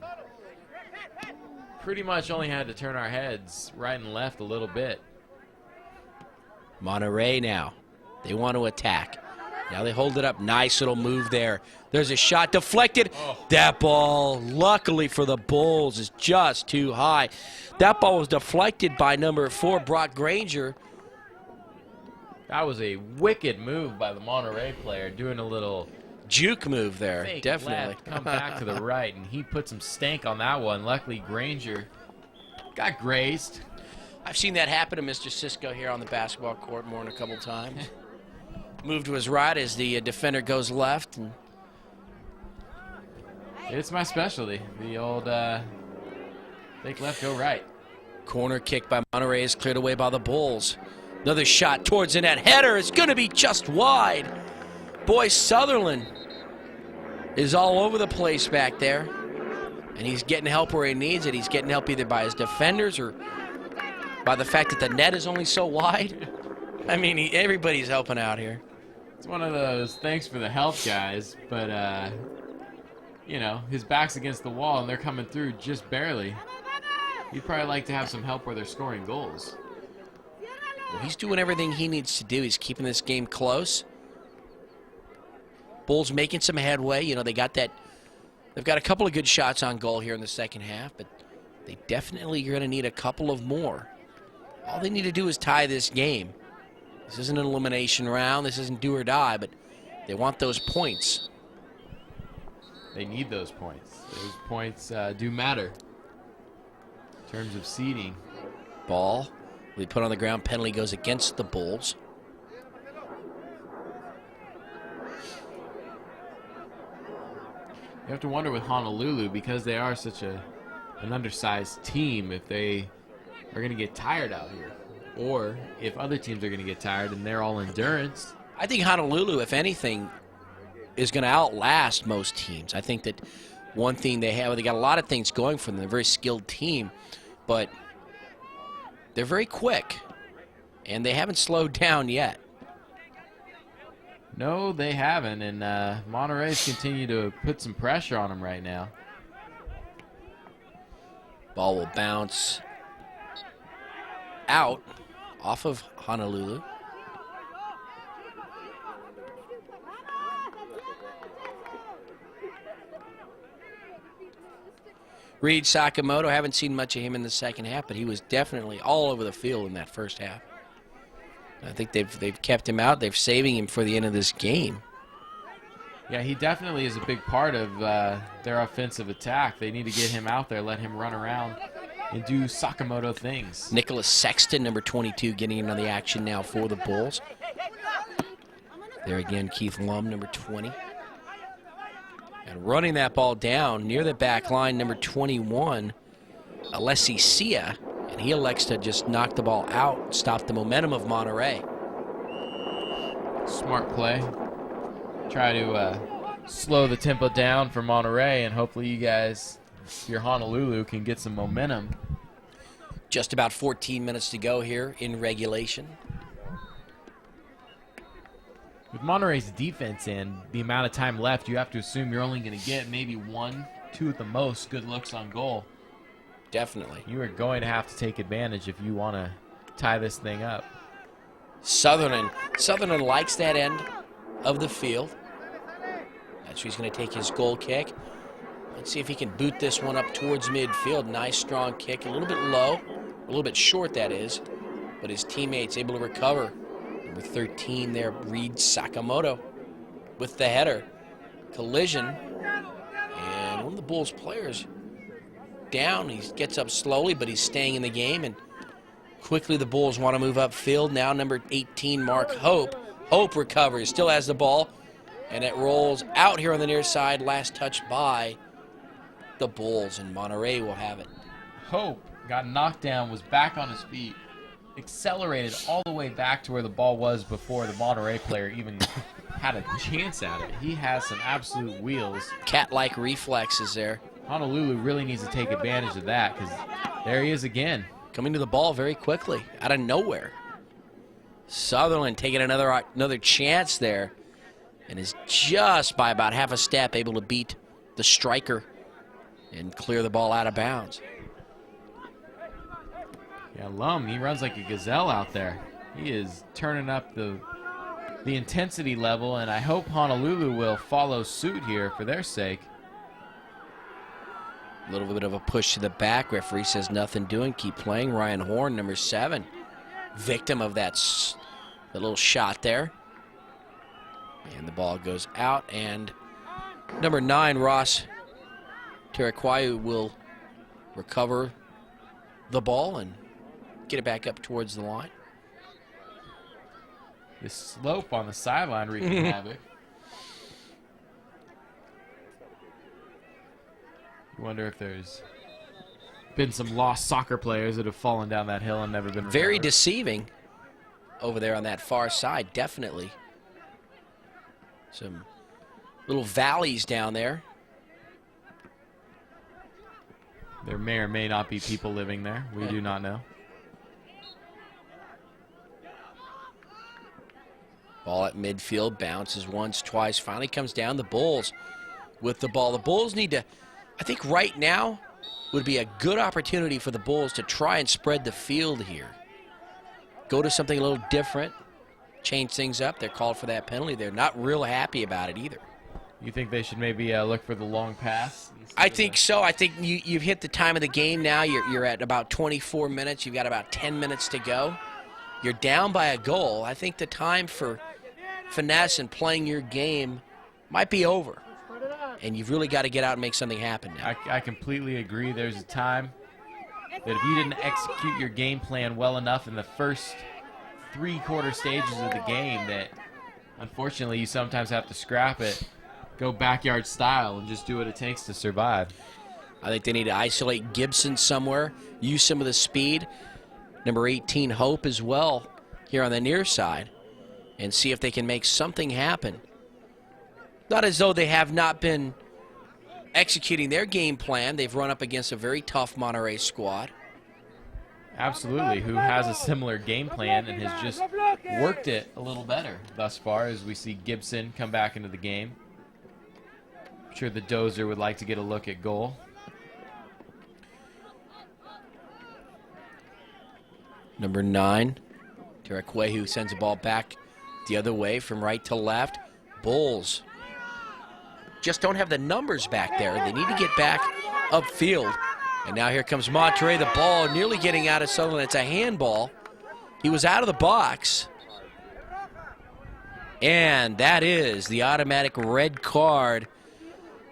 pretty much only had to turn our heads right and left a little bit. Monterrey now. They want to attack. Now they hold it up. Nice little move there. There's a shot deflected. Oh. That ball, luckily for the Bulls, is just too high. That ball was deflected by number 4, Brock Granger. That was a wicked move by the Monterrey player, doing a little juke move there. Fake definitely. Left, come back to the right, and he put some stank on that one. Luckily, Granger got grazed. I've seen that happen to Mr. Cisco here on the basketball court more than a couple times. Move to his right as the defender goes left. And it's my specialty, the old fake left, go right. Corner kick by Monterrey is cleared away by the Bulls. Another shot towards the net. Header is going to be just wide. Boy, Sutherland is all over the place back there. And he's getting help where he needs it. He's getting help either by his defenders or by the fact that the net is only so wide. I mean, everybody's helping out here. It's one of those thanks for the help guys, but, you know, his back's against the wall and they're coming through just barely. He'd probably like to have some help where they're scoring goals. Well, he's doing everything he needs to do. He's keeping this game close. Bulls making some headway. You know, they've got a couple of good shots on goal here in the second half, but they definitely are going to need a couple of more. All they need to do is tie this game. This isn't an elimination round. This isn't do or die, but they want those points. They need those points. Those points do matter in terms of seeding. Ball will be put on the ground. Penalty goes against the Bulls. You have to wonder with Honolulu, because they are such an undersized team, if they are going to get tired out here. Or if other teams are going to get tired and they're all endurance. I think Honolulu, if anything, is going to outlast most teams. I think that one thing they have, they got a lot of things going for them. They're a very skilled team, but they're very quick, and they haven't slowed down yet. No, they haven't, and Monterrey's continue to put some pressure on them right now. Ball will bounce out off of Honolulu. Reed Sakamoto, haven't seen much of him in the second half, but he was definitely all over the field in that first half. I think they've kept him out. They're saving him for the end of this game. Yeah, he definitely is a big part of their offensive attack. They need to get him out there, let him run around and do Sakamoto things. Nicholas Sexton, number 22, getting into the action now for the Bulls. There again, Keith Lum, number 20. And running that ball down near the back line, number 21, Alessi Sia. And he elects to just knock the ball out, stop the momentum of Monterrey. Smart play. Try to slow the tempo down for Monterrey, and hopefully you guys, if you're Honolulu, can get some momentum. Just about 14 minutes to go here in regulation. With Monterrey's defense and the amount of time left, you have to assume you're only going to get maybe 1, 2 at the most good looks on goal. Definitely. You are going to have to take advantage if you want to tie this thing up. Sutherland likes that end of the field. That's where he's going to take his goal kick. Let's see if he can boot this one up towards midfield. Nice strong kick, a little bit low, a little bit short that is, but his teammates able to recover. Number 13 there, Reed Sakamoto with the header. Collision, and one of the Bulls players down. He gets up slowly, but he's staying in the game, and quickly the Bulls want to move upfield. Now number 18, Mark Hope. Hope recovers, still has the ball, and it rolls out here on the near side. Last touch by the Bulls, and Monterrey will have it. Hope got knocked down, was back on his feet, accelerated all the way back to where the ball was before the Monterrey player even had a chance at it. He has some absolute wheels. Cat-like reflexes there. Honolulu really needs to take advantage of that, because there he is again. Coming to the ball very quickly, out of nowhere. Sutherland taking another chance there, and is just by about half a step able to beat the striker and clear the ball out of bounds. Yeah, Lum, he runs like a gazelle out there. He is turning up the intensity level, and I hope Honolulu will follow suit here for their sake. A little bit of a push to the back. Referee says nothing doing. Keep playing. Ryan Horn, number 7, victim of that little shot there. And the ball goes out. And number 9, Ross Terakwayu, will recover the ball and get it back up towards the line. The slope on the sideline wreaking havoc. You wonder if there's been some lost soccer players that have fallen down that hill and never been recovered. Very deceiving over there on that far side, definitely. Some little valleys down there. There may or may not be people living there. We do not know. Ball at midfield, bounces once, twice, finally comes down. The Bulls with the ball. The Bulls need to, I think right now would be a good opportunity for the Bulls to try and spread the field here. Go to something a little different, change things up. They're called for that penalty. They're not real happy about it either. You think they should maybe look for the long pass? I think so. I think you've hit the time of the game now. You're at about 24 minutes. You've got about 10 minutes to go. you're down by a goal, I think the time for finesse and playing your game might be over. And you've really got to get out and make something happen now. I completely agree. There's a time that if you didn't execute your game plan well enough in the first 3/4 stages of the game, that unfortunately you sometimes have to scrap it, go backyard style, and just do what it takes to survive. I think they need to isolate Gibson somewhere, use some of the speed. Number 18, Hope, as well, here on the near side, and see if they can make something happen. Not as though they have not been executing their game plan. They've run up against a very tough Monterrey squad. Absolutely, who has a similar game plan and has just worked it a little better thus far, as we see Gibson come back into the game. I'm sure the Dozer would like to get a look at goal. Number 9, Kgjs sends the ball back the other way from right to left. Bulls just don't have the numbers back there. They need to get back upfield. And now here comes Monterrey. The ball nearly getting out of Sutherland. It's a handball. He was out of the box. And that is the automatic red card.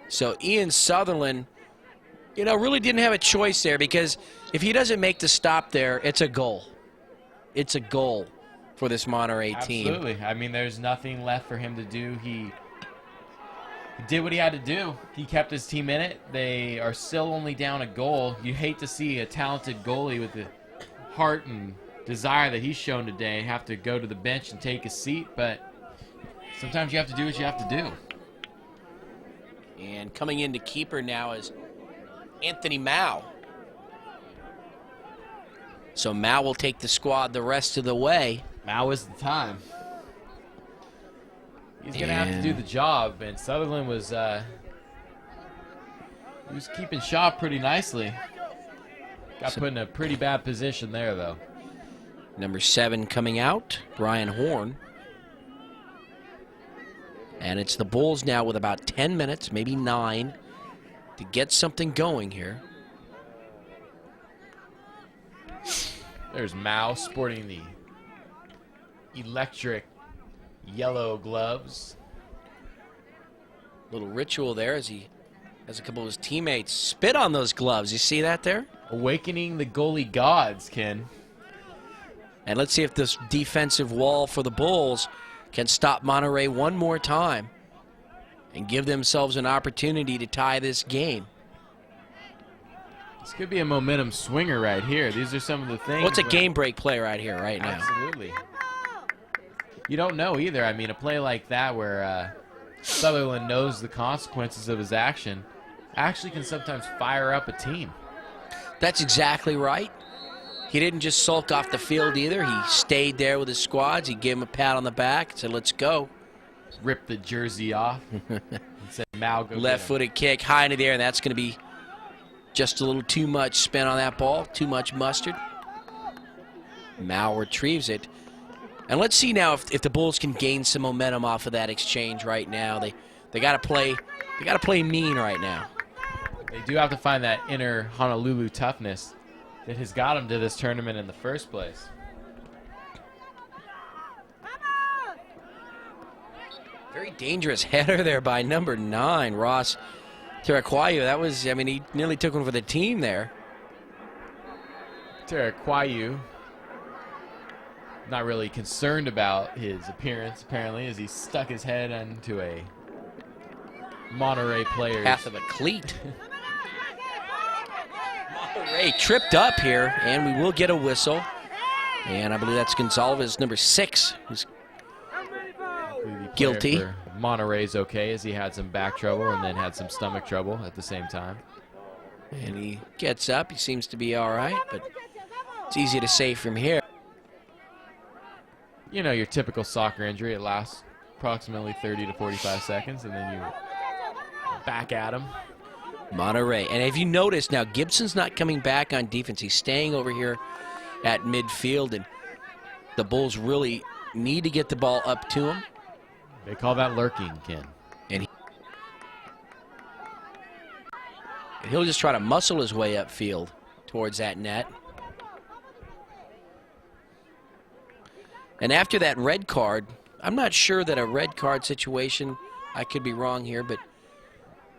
So Ian Sutherland, you know, really didn't have a choice there, because if he doesn't make the stop there, it's a goal. It's a goal for this Monterrey team. Absolutely. I mean, there's nothing left for him to do. He did what he had to do. He kept his team in it. They are still only down a goal. You hate to see a talented goalie with the heart and desire that he's shown today have to go to the bench and take a seat, but sometimes you have to do what you have to do. And coming in to keeper now is Anthony Mao. So Mao will take the squad the rest of the way. Now is the time. He's going to have to do the job, and Sutherland was he was keeping shot pretty nicely. Got put in a pretty bad position there, though. Number 7 coming out, Brian Horn. And it's the Bulls now with about 10 minutes, maybe 9, to get something going here. There's Mao sporting the electric yellow gloves. Little ritual there as he has a couple of his teammates spit on those gloves. You see that there? Awakening the goalie gods, Ken. And let's see if this defensive wall for the Bulls can stop Monterrey one more time and give themselves an opportunity to tie this game. This could be a momentum swinger right here. These are some of the things. What's a game break play right here, right now? Absolutely. You don't know either. I mean, a play like that where Sutherland knows the consequences of his action actually can sometimes fire up a team. That's exactly right. He didn't just sulk off the field either. He stayed there with his squads. He gave him a pat on the back and said, let's go. Ripped the jersey off and said, Mal, go. Left-footed kick high into the air, and that's going to be just a little too much spin on that ball, too much mustard. Mal retrieves it. And let's see now if the Bulls can gain some momentum off of that exchange right now. They got to play mean right now. They do have to find that inner Honolulu toughness that has got them to this tournament in the first place. Very dangerous header there by number 9, Ross Kgjs. That was, I mean, he nearly took one for the team there. Kgjs, not really concerned about his appearance, apparently, as he stuck his head into a Monterrey player's path of a cleat. Monterrey tripped up here, and we will get a whistle. And I believe that's Gonzalez, number 6, who's guilty. Monterrey's okay, as he had some back trouble and then had some stomach trouble at the same time. And he gets up. He seems to be all right, but it's easy to say from here. You know, your typical soccer injury. It lasts approximately 30 to 45 seconds, and then you back at him. Monterrey. And if you notice now, Gibson's not coming back on defense. He's staying over here at midfield, and the Bulls really need to get the ball up to him. They call that lurking, Ken. And he'll just try to muscle his way upfield towards that net. And after that red card, I'm not sure that a red card situation, I could be wrong here, but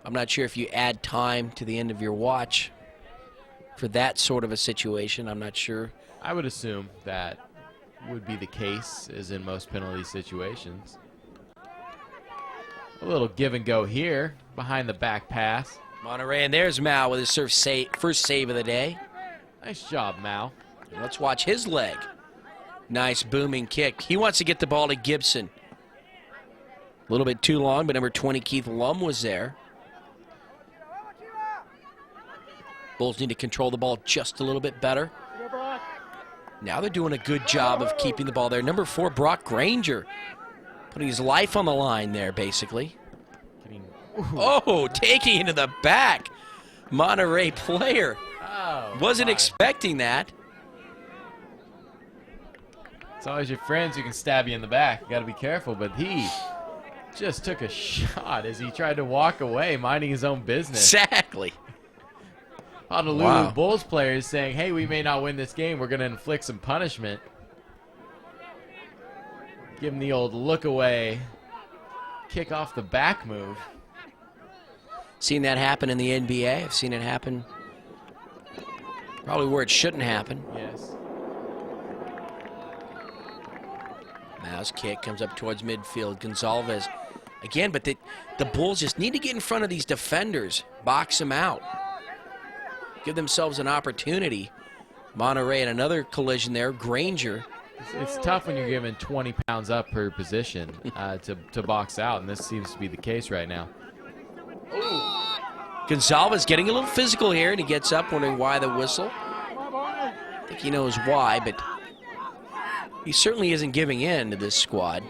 I'm not sure if you add time to the end of your watch for that sort of a situation. I'm not sure. I would assume that would be the case, as in most penalty situations. A little give and go here, behind the back pass. Monterrey, and there's Mao with his first save of the day. Nice job, Mao. And let's watch his leg. Nice booming kick. He wants to get the ball to Gibson. A little bit too long, but number 20, Keith Lum, was there. Bulls need to control the ball just a little bit better. Now they're doing a good job of keeping the ball there. Number 4, Brock Granger, putting his life on the line there, basically. Oh, taking it to the back. Monterrey player. Wasn't expecting that. It's always your friends who can stab you in the back. You got to be careful, but he just took a shot as he tried to walk away, minding his own business. Exactly. Honolulu Bulls players saying, hey, we may not win this game. We're going to inflict some punishment. Give him the old look away, kick off the back move. Seen that happen in the NBA. I've seen it happen probably where it shouldn't happen. Yes. Mao's kick comes up towards midfield. Gonzalez again, but the Bulls just need to get in front of these defenders, box them out, give themselves an opportunity. Monterrey in another collision there. Granger. It's tough when you're given 20 pounds up per position to box out, and this seems to be the case right now. Gonzalez getting a little physical here, and he gets up wondering why the whistle. I think he knows why, but he certainly isn't giving in to this squad.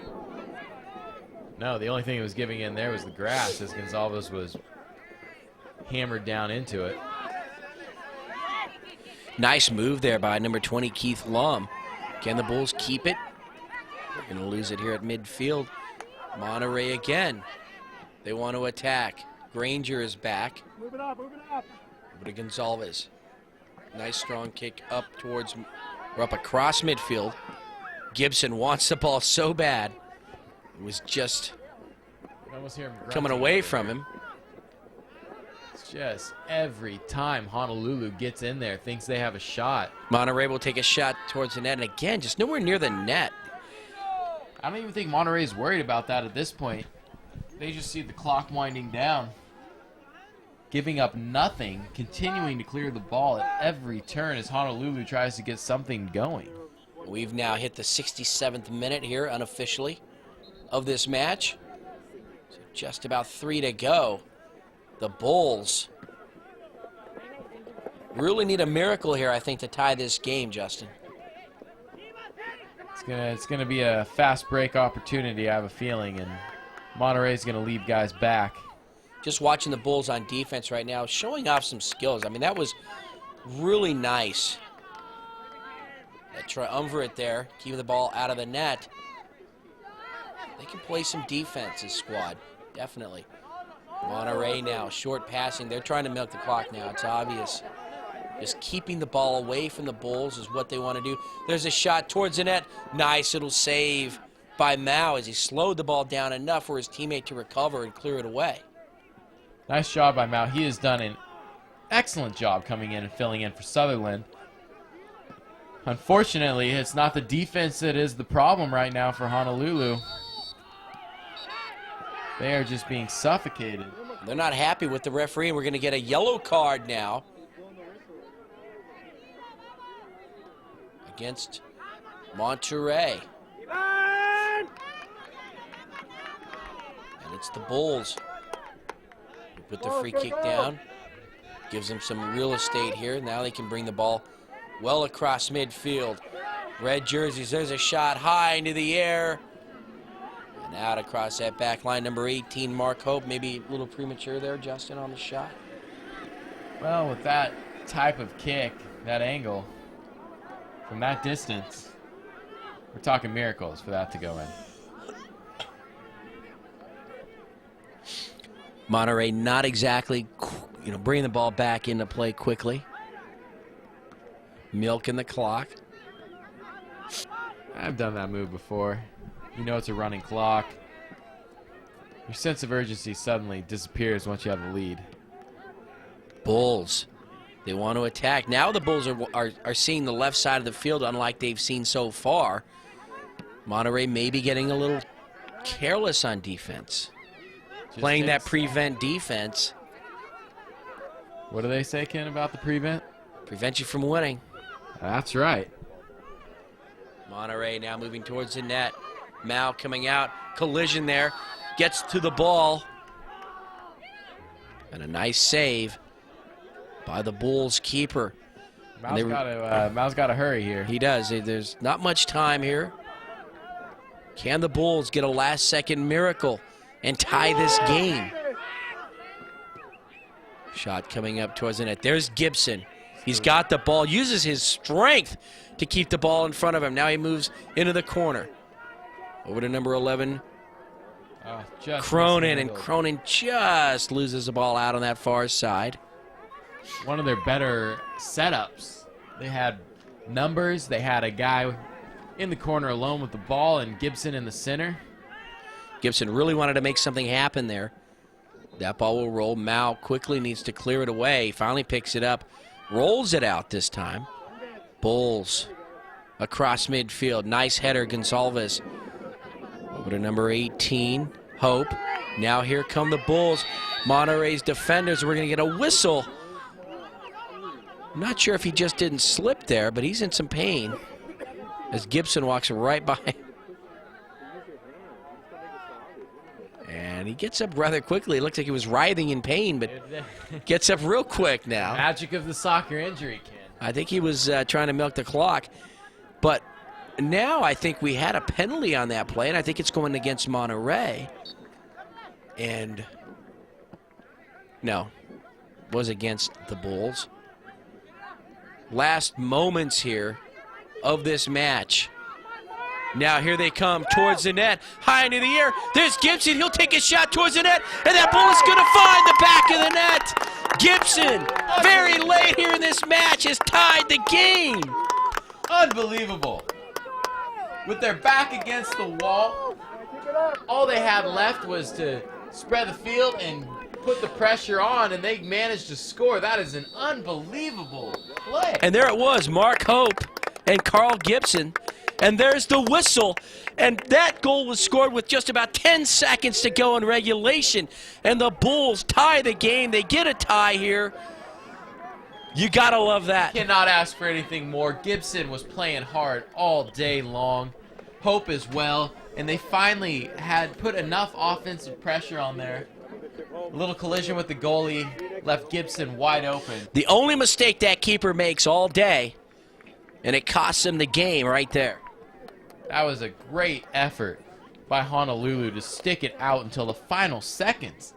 No, the only thing that was giving in there was the grass, as Gonzalez was hammered down into it. Nice move there by number 20, Keith Lum. Can the Bulls keep it? They're going to lose it here at midfield. Monterrey again. They want to attack. Granger is back. Move it up, move it up. Over to Gonzalez. Nice strong kick up towards, or up across midfield. Gibson wants the ball so bad. It was just coming away from him. It's just every time Honolulu gets in there, thinks they have a shot. Monterrey will take a shot towards the net, and again, just nowhere near the net. I don't even think Monterrey is worried about that at this point. They just see the clock winding down. Giving up nothing, continuing to clear the ball at every turn as Honolulu tries to get something going. We've now hit the 67th minute here, unofficially, of this match. So just about 3 to go. The Bulls really need a miracle here, I think, to tie this game, Justin. It's gonna be a fast break opportunity, I have a feeling, and Monterrey's gonna leave guys back. Just watching the Bulls on defense right now, showing off some skills. I mean, that was really nice. That triumvirate there, keeping the ball out of the net. They can play some defense, this squad, definitely. Monterrey now, short passing. They're trying to milk the clock now, it's obvious. Just keeping the ball away from the Bulls is what they want to do. There's a shot towards the net. Nice little save by Mao as he slowed the ball down enough for his teammate to recover and clear it away. Nice job by Mao. He has done an excellent job coming in and filling in for Sutherland. Unfortunately, it's not the defense that is the problem right now for Honolulu. They are just being suffocated. They're not happy with the referee, and we're going to get a yellow card now against Monterrey. And it's the Bulls who put the free kick down. Gives them some real estate here. Now they can bring the ball well across midfield. Red jerseys, there's a shot high into the air. And out across that back line, number 18, Mark Hope. Maybe a little premature there, Justin, on the shot. Well, with that type of kick, that angle, from that distance, we're talking miracles for that to go in. Monterrey not exactly, bringing the ball back into play quickly. Milking the clock. I've done that move before. You know it's a running clock. Your sense of urgency suddenly disappears once you have the lead. Bulls, they want to attack. Now the Bulls are seeing the left side of the field unlike they've seen so far. Monterrey may be getting a little careless on defense. Playing that prevent defense. What do they say, Ken, about the prevent? Prevent you from winning. That's right. Monterrey now moving towards the net. Mal coming out. Collision there. Gets to the ball. And a nice save by the Bulls keeper. Mal's got to hurry here. He does. There's not much time here. Can the Bulls get a last-second miracle and tie this game? Shot coming up towards the net. There's Gibson. He's got the ball. Uses his strength to keep the ball in front of him. Now he moves into the corner. Over to number 11. Cronin, and Cronin just loses the ball out on that far side. One of their better setups. They had numbers. They had a guy in the corner alone with the ball and Gibson in the center. Gibson really wanted to make something happen there. That ball will roll. Mal quickly needs to clear it away. Finally picks it up. Rolls it out this time. Bulls across midfield. Nice header, Gonsalves. Over to number 18, Hope. Now here come the Bulls. Monterrey's defenders. We're going to get a whistle. I'm not sure if he just didn't slip there, but he's in some pain as Gibson walks right by him. And he gets up rather quickly. It looks like he was writhing in pain, but gets up real quick now. Magic of the soccer injury, Ken. I think he was trying to milk the clock. But now I think we had a penalty on that play, and I think it's going against Monterrey. And no, was against the Bulls. Last moments here of this match. Now here they come towards the net, high into the air. There's Gibson. He'll take a shot towards the net, and that ball is going to find the back of the net. Gibson, very late here in this match, has tied the game. Unbelievable. With their back against the wall, all they had left was to spread the field and put the pressure on, and they managed to score. That is an unbelievable play. And there it was, Mark Hope and Carl Gibson. And there's the whistle. And that goal was scored with just about 10 seconds to go in regulation. And the Bulls tie the game. They get a tie here. You got to love that. Cannot ask for anything more. Gibson was playing hard all day long. Hope as well. And they finally had put enough offensive pressure on there. A little collision with the goalie left Gibson wide open. The only mistake that keeper makes all day, and it costs him the game right there. That was a great effort by Honolulu to stick it out until the final seconds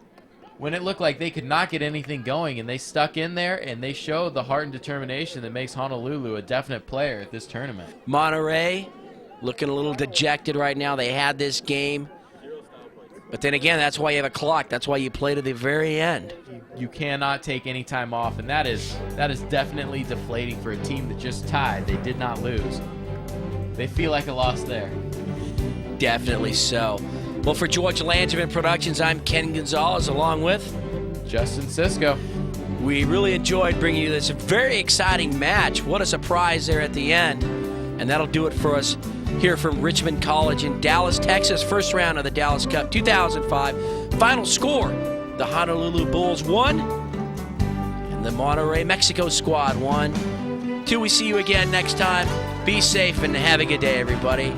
when it looked like they could not get anything going, and they stuck in there, and they showed the heart and determination that makes Honolulu a definite player at this tournament. Monterrey looking a little dejected right now. They had this game. But then again, that's why you have a clock. That's why you play to the very end. You cannot take any time off, and that is definitely deflating for a team that just tied. They did not lose. They feel like a loss there. Definitely so. Well, for George Langevin Productions, I'm Ken Gonzalez, along with Justin Cisco. We really enjoyed bringing you this very exciting match. What a surprise there at the end. And that'll do it for us here from Richmond College in Dallas, Texas. First round of the Dallas Cup 2005. Final score, the Honolulu Bulls won, and the Monterrey Mexico squad won. Till we see you again next time, be safe and have a good day, everybody.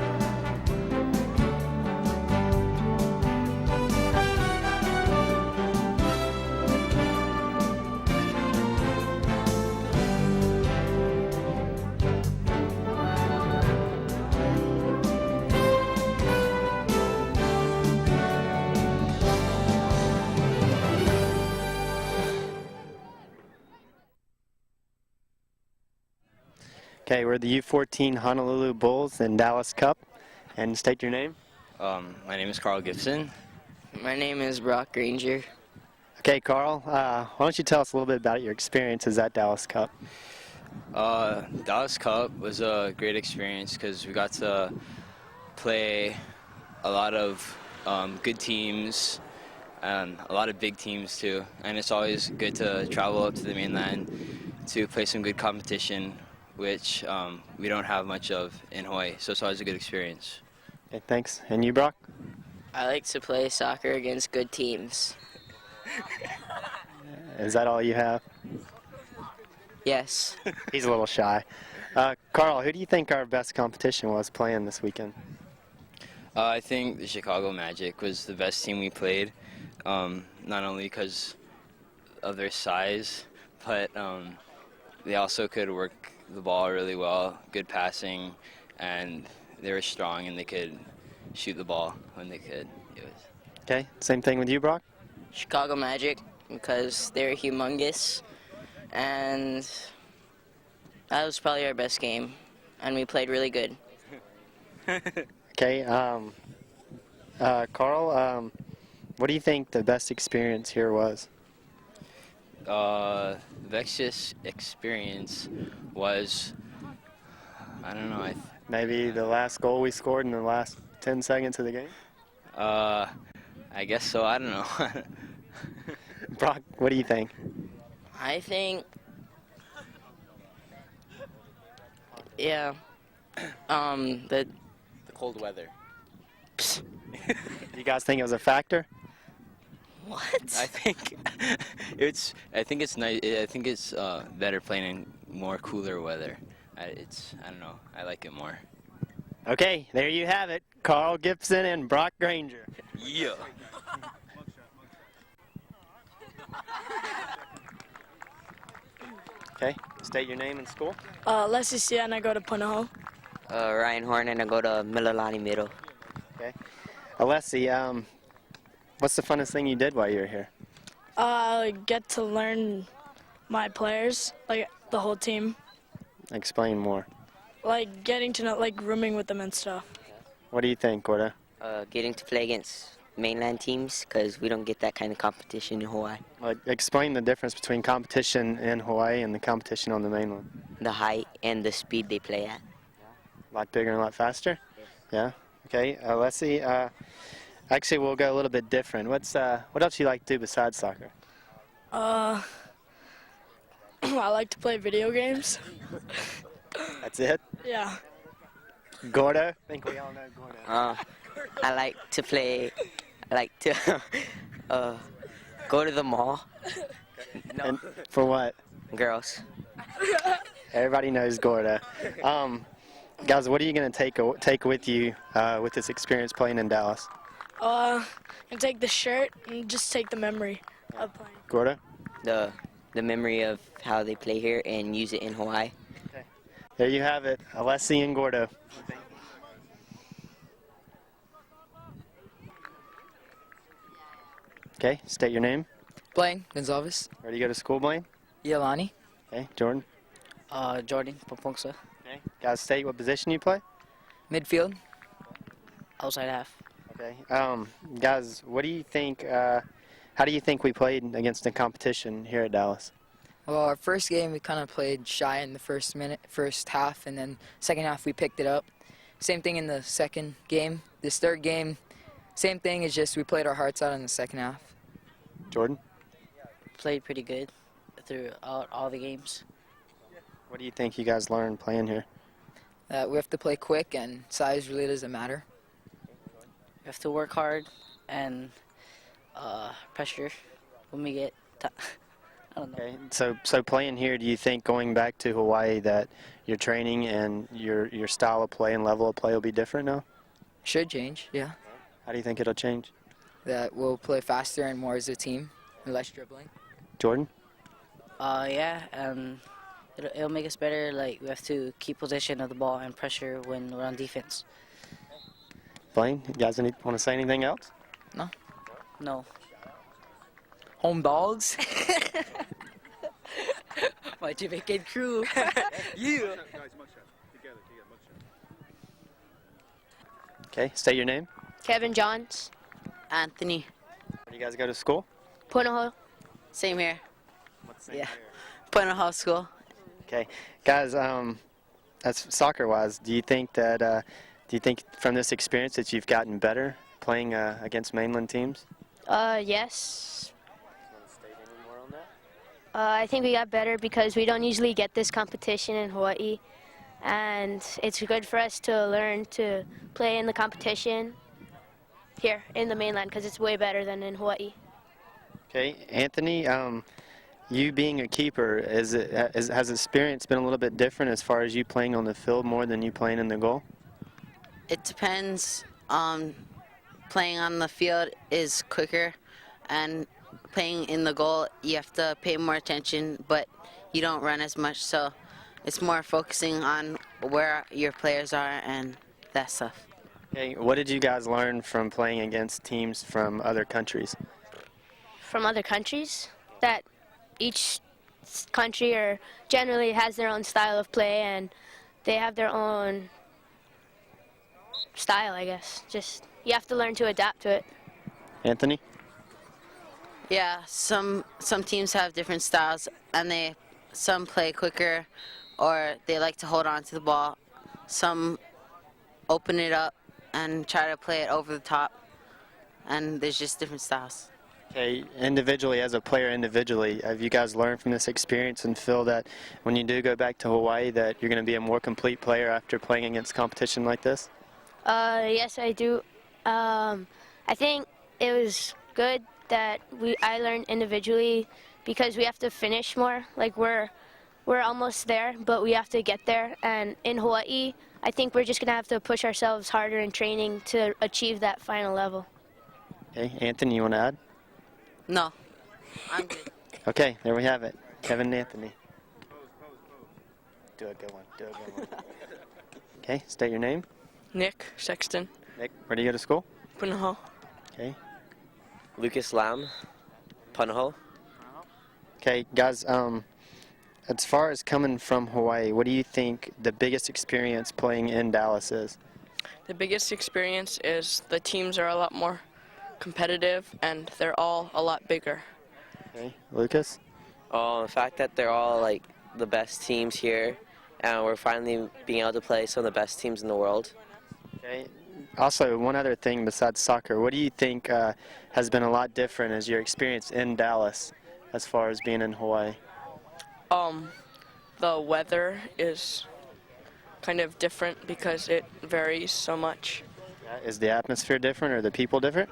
Okay, we're the U14 Honolulu Bulls in Dallas Cup. And state your name. My name is Carl Gibson. My name is Brock Granger. Okay, Carl, why don't you tell us a little bit about your experiences at Dallas Cup? Dallas Cup was a great experience because we got to play a lot of good teams and a lot of big teams too. And it's always good to travel up to the mainland to play some good competition, which we don't have much of in Hawaii. So it's always a good experience. Okay, thanks. And you, Brock? I like to play soccer against good teams. Is that all you have? Yes. He's a little shy. Carl, who do you think our best competition was playing this weekend? I think the Chicago Magic was the best team we played, not only because of their size, but they also could work the ball really well, good passing, and they were strong and they could shoot the ball when they could. Okay, same thing with you, Brock? Chicago Magic, because they're humongous, and that was probably our best game, and we played really good. Okay, Carl, what do you think the best experience here was? The best experience was, I don't know, Maybe the last goal we scored in the last 10 seconds of the game? I guess so, I don't know. Brock, what do you think? I think, yeah, The cold weather. You guys think it was a factor? what? I think it's nice. I think it's better playing in more cooler weather. I don't know. I like it more. Okay, there you have it. Carl Gibson and Brock Granger. Yeah. Okay, state your name and school. Leslie Sian, I go to Punahou. Ryan Horn, and I go to Mililani Middle. Okay. Alessi, what's the funnest thing you did while you were here? Get to learn my players, like the whole team. Explain more. Like getting to know, like rooming with them and stuff. What do you think, Gorda? Getting to play against mainland teams, because we don't get that kind of competition in Hawaii. Explain the difference between competition in Hawaii and the competition on the mainland. The height and the speed they play at. A lot bigger and a lot faster? Yeah. Okay, Alessi, actually we'll go a little bit different. What else do you like to do besides soccer? I like to play video games. That's it? Yeah. Gordo? I think we all know Gordo. I like to play, I like to go to the mall. And for what? Girls. Everybody knows Gordo. Guys, what are you going to take with you with this experience playing in Dallas? And take the shirt and just take the memory of playing. Gordo? The memory of how they play here and use it in Hawaii. There you have it, Alessi and Gordo. Okay, state your name. Blaine Gonzalez. Where do you go to school, Blaine? Yelani. Okay, Jordan. Jordan Pampongsa. Okay. Guys, state what position you play. Midfield. Outside half. Okay. Guys, what do you think? How do you think we played against the competition here at Dallas? Well, our first game we kind of played shy in the first half, and then second half we picked it up. Same thing in the second game. This third game, same thing. It's just we played our hearts out in the second half. Jordan. Played pretty good throughout all the games. What do you think you guys learned playing here? We have to play quick, and size really doesn't matter. We have to work hard and pressure when we get. I don't know. Okay. So playing here, do you think going back to Hawaii that your training and your style of play and level of play will be different now? Should change, yeah. How do you think it'll change? That we'll play faster and more as a team, and less dribbling. Jordan. Yeah, it'll make us better. Like, we have to keep possession of the ball and pressure when we're on defense. Blaine, you guys want to say anything else? No. Home dogs. My Jamaican crew. Yeah. Okay, state your name. Kevin Johns, Anthony. Where do you guys go to school? Punahou. Same here. What's the Yeah. Punahou School. Okay, guys. That's soccer-wise. Do you think from this experience that you've gotten better playing against mainland teams? Yes. I think we got better because we don't usually get this competition in Hawaii, and it's good for us to learn to play in the competition here in the mainland because it's way better than in Hawaii. Okay, Anthony, you being a keeper, has experience been a little bit different as far as you playing on the field more than you playing in the goal? It depends. Playing on the field is quicker, and playing in the goal, you have to pay more attention, but you don't run as much, so it's more focusing on where your players are and that stuff. Okay, what did you guys learn from playing against teams from other countries? From other countries, that each country or generally has their own style of play and they have their own style, I guess. Just you have to learn to adapt to it. Anthony? Yeah, some teams have different styles, and some play quicker, or they like to hold on to the ball. Some open it up and try to play it over the top, and there's just different styles. Okay, individually, as a player individually, have you guys learned from this experience and feel that when you do go back to Hawaii that you're going to be a more complete player after playing against competition like this? Yes, I do. I think it was good that I learned individually because we have to finish more. Like we're almost there, but we have to get there. And in Hawaii, I think we're just gonna have to push ourselves harder in training to achieve that final level. Okay, Anthony, you want to add? No, I'm good. Okay, there we have it. Kevin and Anthony. Do a good one. Do a good one. Okay, state your name. Nick Sexton. Nick, where do you go to school? Punahou. Okay. Lucas Lam, Punahou. Okay, guys, as far as coming from Hawaii, what do you think the biggest experience playing in Dallas is? The biggest experience is the teams are a lot more competitive and they're all a lot bigger. Okay, Lucas? The fact that they're all like the best teams here, and we're finally being able to play some of the best teams in the world. Okay. Also, one other thing besides soccer, what do you think has been a lot different as your experience in Dallas as far as being in Hawaii? The weather is kind of different because it varies so much. Is the atmosphere different or the people different?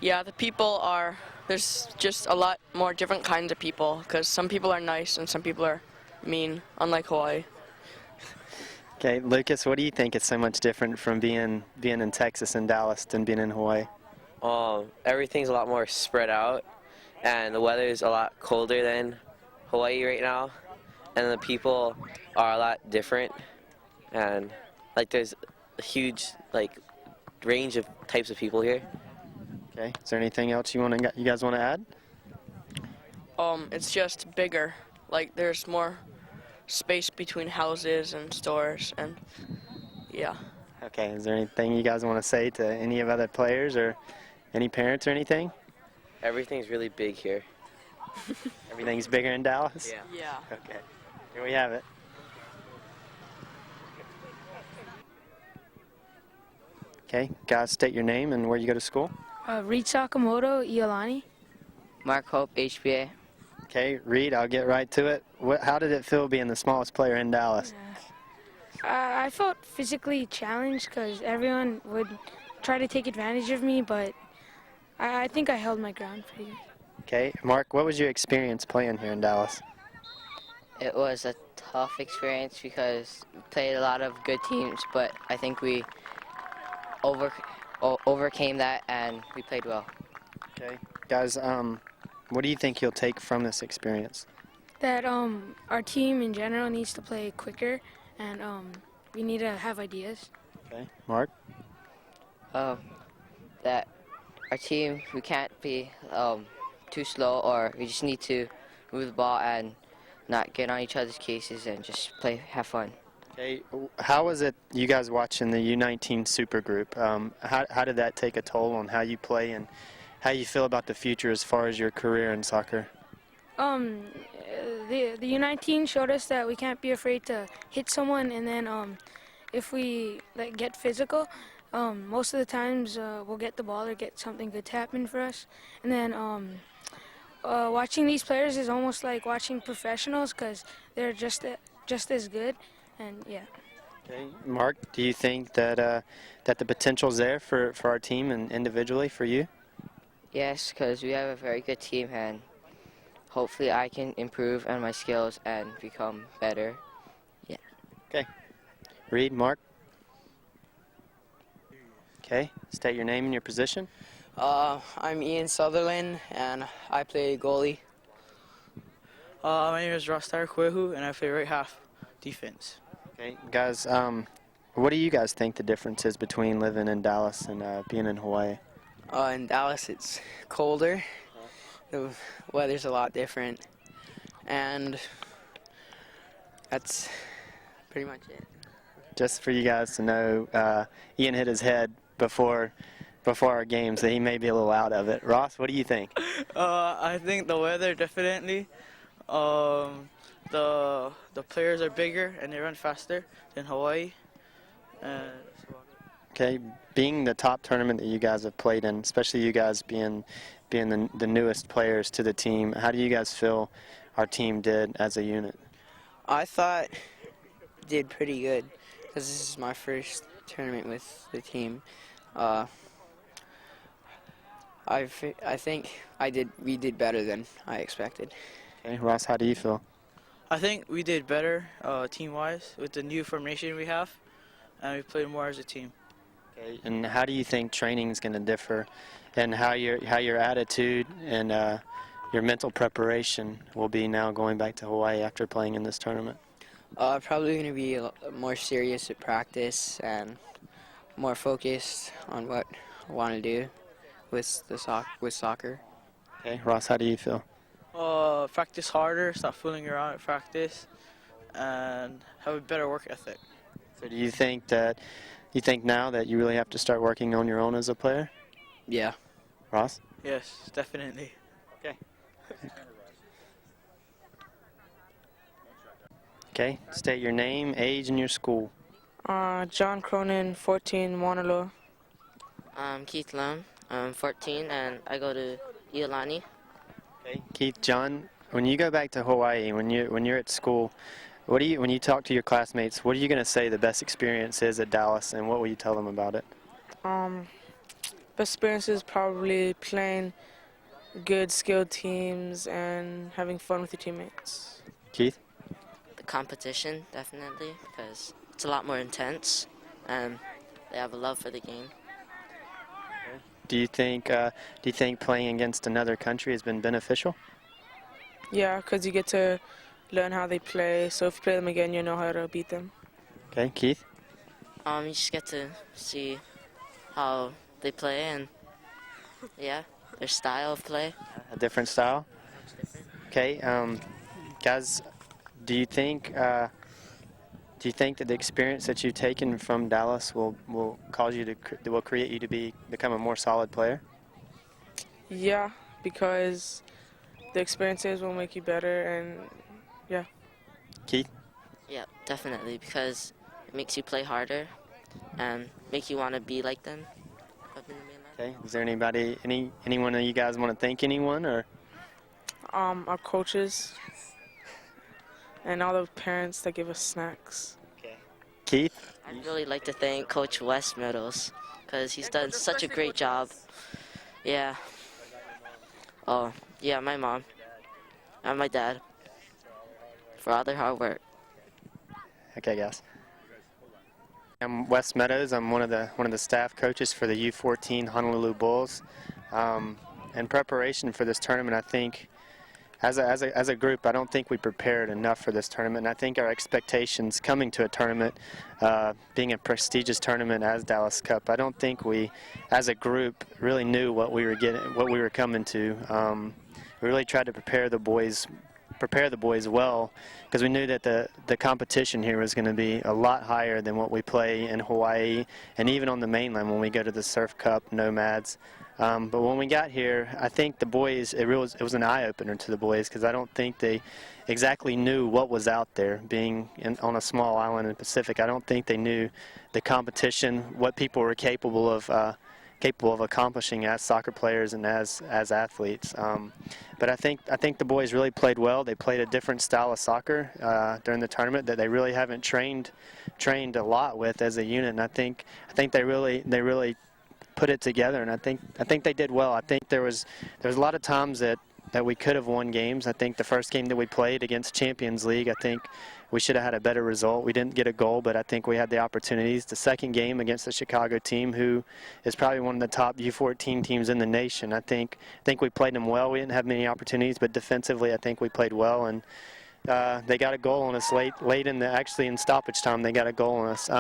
Yeah, the people are, there's just a lot more different kinds of people because some people are nice and some people are mean, unlike Hawaii. Okay, Lucas, what do you think is so much different from being in Texas and Dallas than being in Hawaii? Everything's a lot more spread out, and the weather is a lot colder than Hawaii right now, and the people are a lot different, and like there's a huge like range of types of people here. Okay, is there anything else you guys want to add? It's just bigger. Like there's more space between houses and stores, and yeah. Okay, is there anything you guys want to say to any of other players or any parents or anything? Everything's really big here. Everything's bigger in Dallas? Yeah. Yeah. Okay, here we have it. Okay, guys, state your name and where you go to school. Reed Sakamoto, Iolani. Mark Hope, HBA. Okay, Reed, I'll get right to it. How did it feel being the smallest player in Dallas? I felt physically challenged because everyone would try to take advantage of me, but I think I held my ground pretty good. Okay, Mark, what was your experience playing here in Dallas? It was a tough experience because we played a lot of good teams, but I think we overcame that and we played well. Okay, guys, what do you think you'll take from this experience? That our team in general needs to play quicker, and we need to have ideas. Okay, Mark? That our team, we can't be too slow, or we just need to move the ball and not get on each other's cases and just play, have fun. Okay, how was it, you guys watching the U19 Supergroup? How did that take a toll on how you play and how you feel about the future as far as your career in soccer? the U19 showed us that we can't be afraid to hit someone, and then if we get physical, most of the times we'll get the ball or get something good to happen for us. And then watching these players is almost like watching professionals because they're just as good, and yeah. Okay. Mark, do you think that that the potential's there for our team and individually for you? Yes, because we have a very good team, and hopefully I can improve on my skills and become better. Yeah. Okay. Reed, Mark. Okay. State your name and your position. I'm Ian Sutherland, and I play goalie. My name is Rostar Kwehu, and I play right half defense. Okay, guys. What do you guys think the difference is between living in Dallas and being in Hawaii? In Dallas, it's colder. The weather's a lot different, and that's pretty much it. Just for you guys to know, Ian hit his head before our game, so he may be a little out of it. Ross, what do you think? I think the weather definitely. The players are bigger and they run faster than Hawaii. Okay, being the top tournament that you guys have played in, especially you guys being the newest players to the team, how do you guys feel our team did as a unit? I thought did pretty good because this is my first tournament with the team. I think we did better than I expected. Okay, Ross, how do you feel? I think we did better team-wise with the new formation we have, and we played more as a team. Okay, and how do you think training is going to differ, and how your attitude and your mental preparation will be now going back to Hawaii after playing in this tournament? Probably going to be more serious at practice and more focused on what I want to do with soccer. Okay, Ross, how do you feel? Practice harder, stop fooling around at practice, and have a better work ethic. So do you think now that you really have to start working on your own as a player? Yeah. Ross? Yes, definitely. Okay. Okay, state your name, age, and your school. John Cronin, 14, Mauna Loa. Keith Lam, I'm 14, and I go to Iolani. Okay, Keith, John, when you go back to Hawaii, when you're at school, when you talk to your classmates, what are you going to say the best experience is at Dallas, and what will you tell them about it? Best experience is probably playing good, skilled teams and having fun with your teammates. Keith? The competition, definitely, because it's a lot more intense, and they have a love for the game. Do you think playing against another country has been beneficial? Yeah, because you get to learn how they play, so if you play them again, you know how to beat them. Okay, Keith? You just get to see how they play and, yeah, their style of play. A different style? Okay, guys, do you think that the experience that you've taken from Dallas will create you to become a more solid player? Yeah, because the experiences will make you better, and yeah. Keith? Yeah, definitely, because it makes you play harder and make you want to be like them. Okay, is there anyone of you guys want to thank anyone, or? Our coaches and all the parents that give us snacks. Okay. Keith? I'd really like to thank Coach Wes Meadows, because he's done such a great job. Yeah. Oh, yeah, my mom and my dad for all their hard work. Okay, guys. I'm Wes Meadows. I'm one of the staff coaches for the U14 Honolulu Bulls. In preparation for this tournament, I think as a group, I don't think we prepared enough for this tournament. And I think our expectations coming to a tournament, being a prestigious tournament as Dallas Cup, I don't think we, as a group, really knew what we were coming to. We really tried to prepare the boys prepare the boys well, because we knew that the competition here was going to be a lot higher than what we play in Hawaii and even on the mainland when we go to the Surf Cup, Nomads. But when we got here, I think the boys, it was an eye-opener to the boys, because I don't think they exactly knew what was out there. Being on a small island in the Pacific, I don't think they knew the competition, what people were capable of accomplishing as soccer players and as athletes. But I think the boys really played well. They played a different style of soccer during the tournament that they really haven't trained a lot with as a unit. And I think they really put it together, and I think they did well. I think there was a lot of times that we could have won games. I think the first game that we played against Champions League, I think we should have had a better result. We didn't get a goal, but I think we had the opportunities. The second game against the Chicago team, who is probably one of the top U14 teams in the nation, I think we played them well. We didn't have many opportunities, but defensively I think we played well, and they got a goal on us late in stoppage time. They got a goal on us.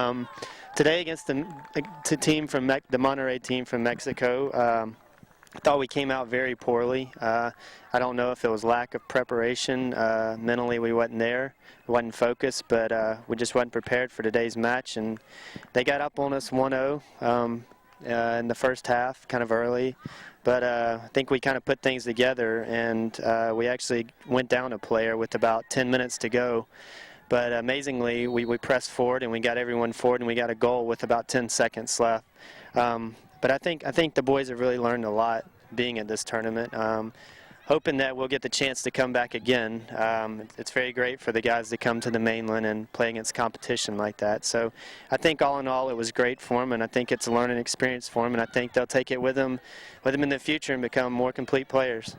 Today against the Monterrey team from Mexico, I thought we came out very poorly. I don't know if it was lack of preparation. Mentally we wasn't there, we wasn't focused, but we just wasn't prepared for today's match, and they got up on us 1-0 in the first half, kind of early. But I think we kind of put things together, and we actually went down a player with about 10 minutes to go. But amazingly, we pressed forward and we got everyone forward, and we got a goal with about 10 seconds left. But I think the boys have really learned a lot being at this tournament. Hoping that we'll get the chance to come back again. It's very great for the guys to come to the mainland and play against competition like that. So I think all in all it was great for them, and I think it's a learning experience for them, and I think they'll take it with them in the future and become more complete players.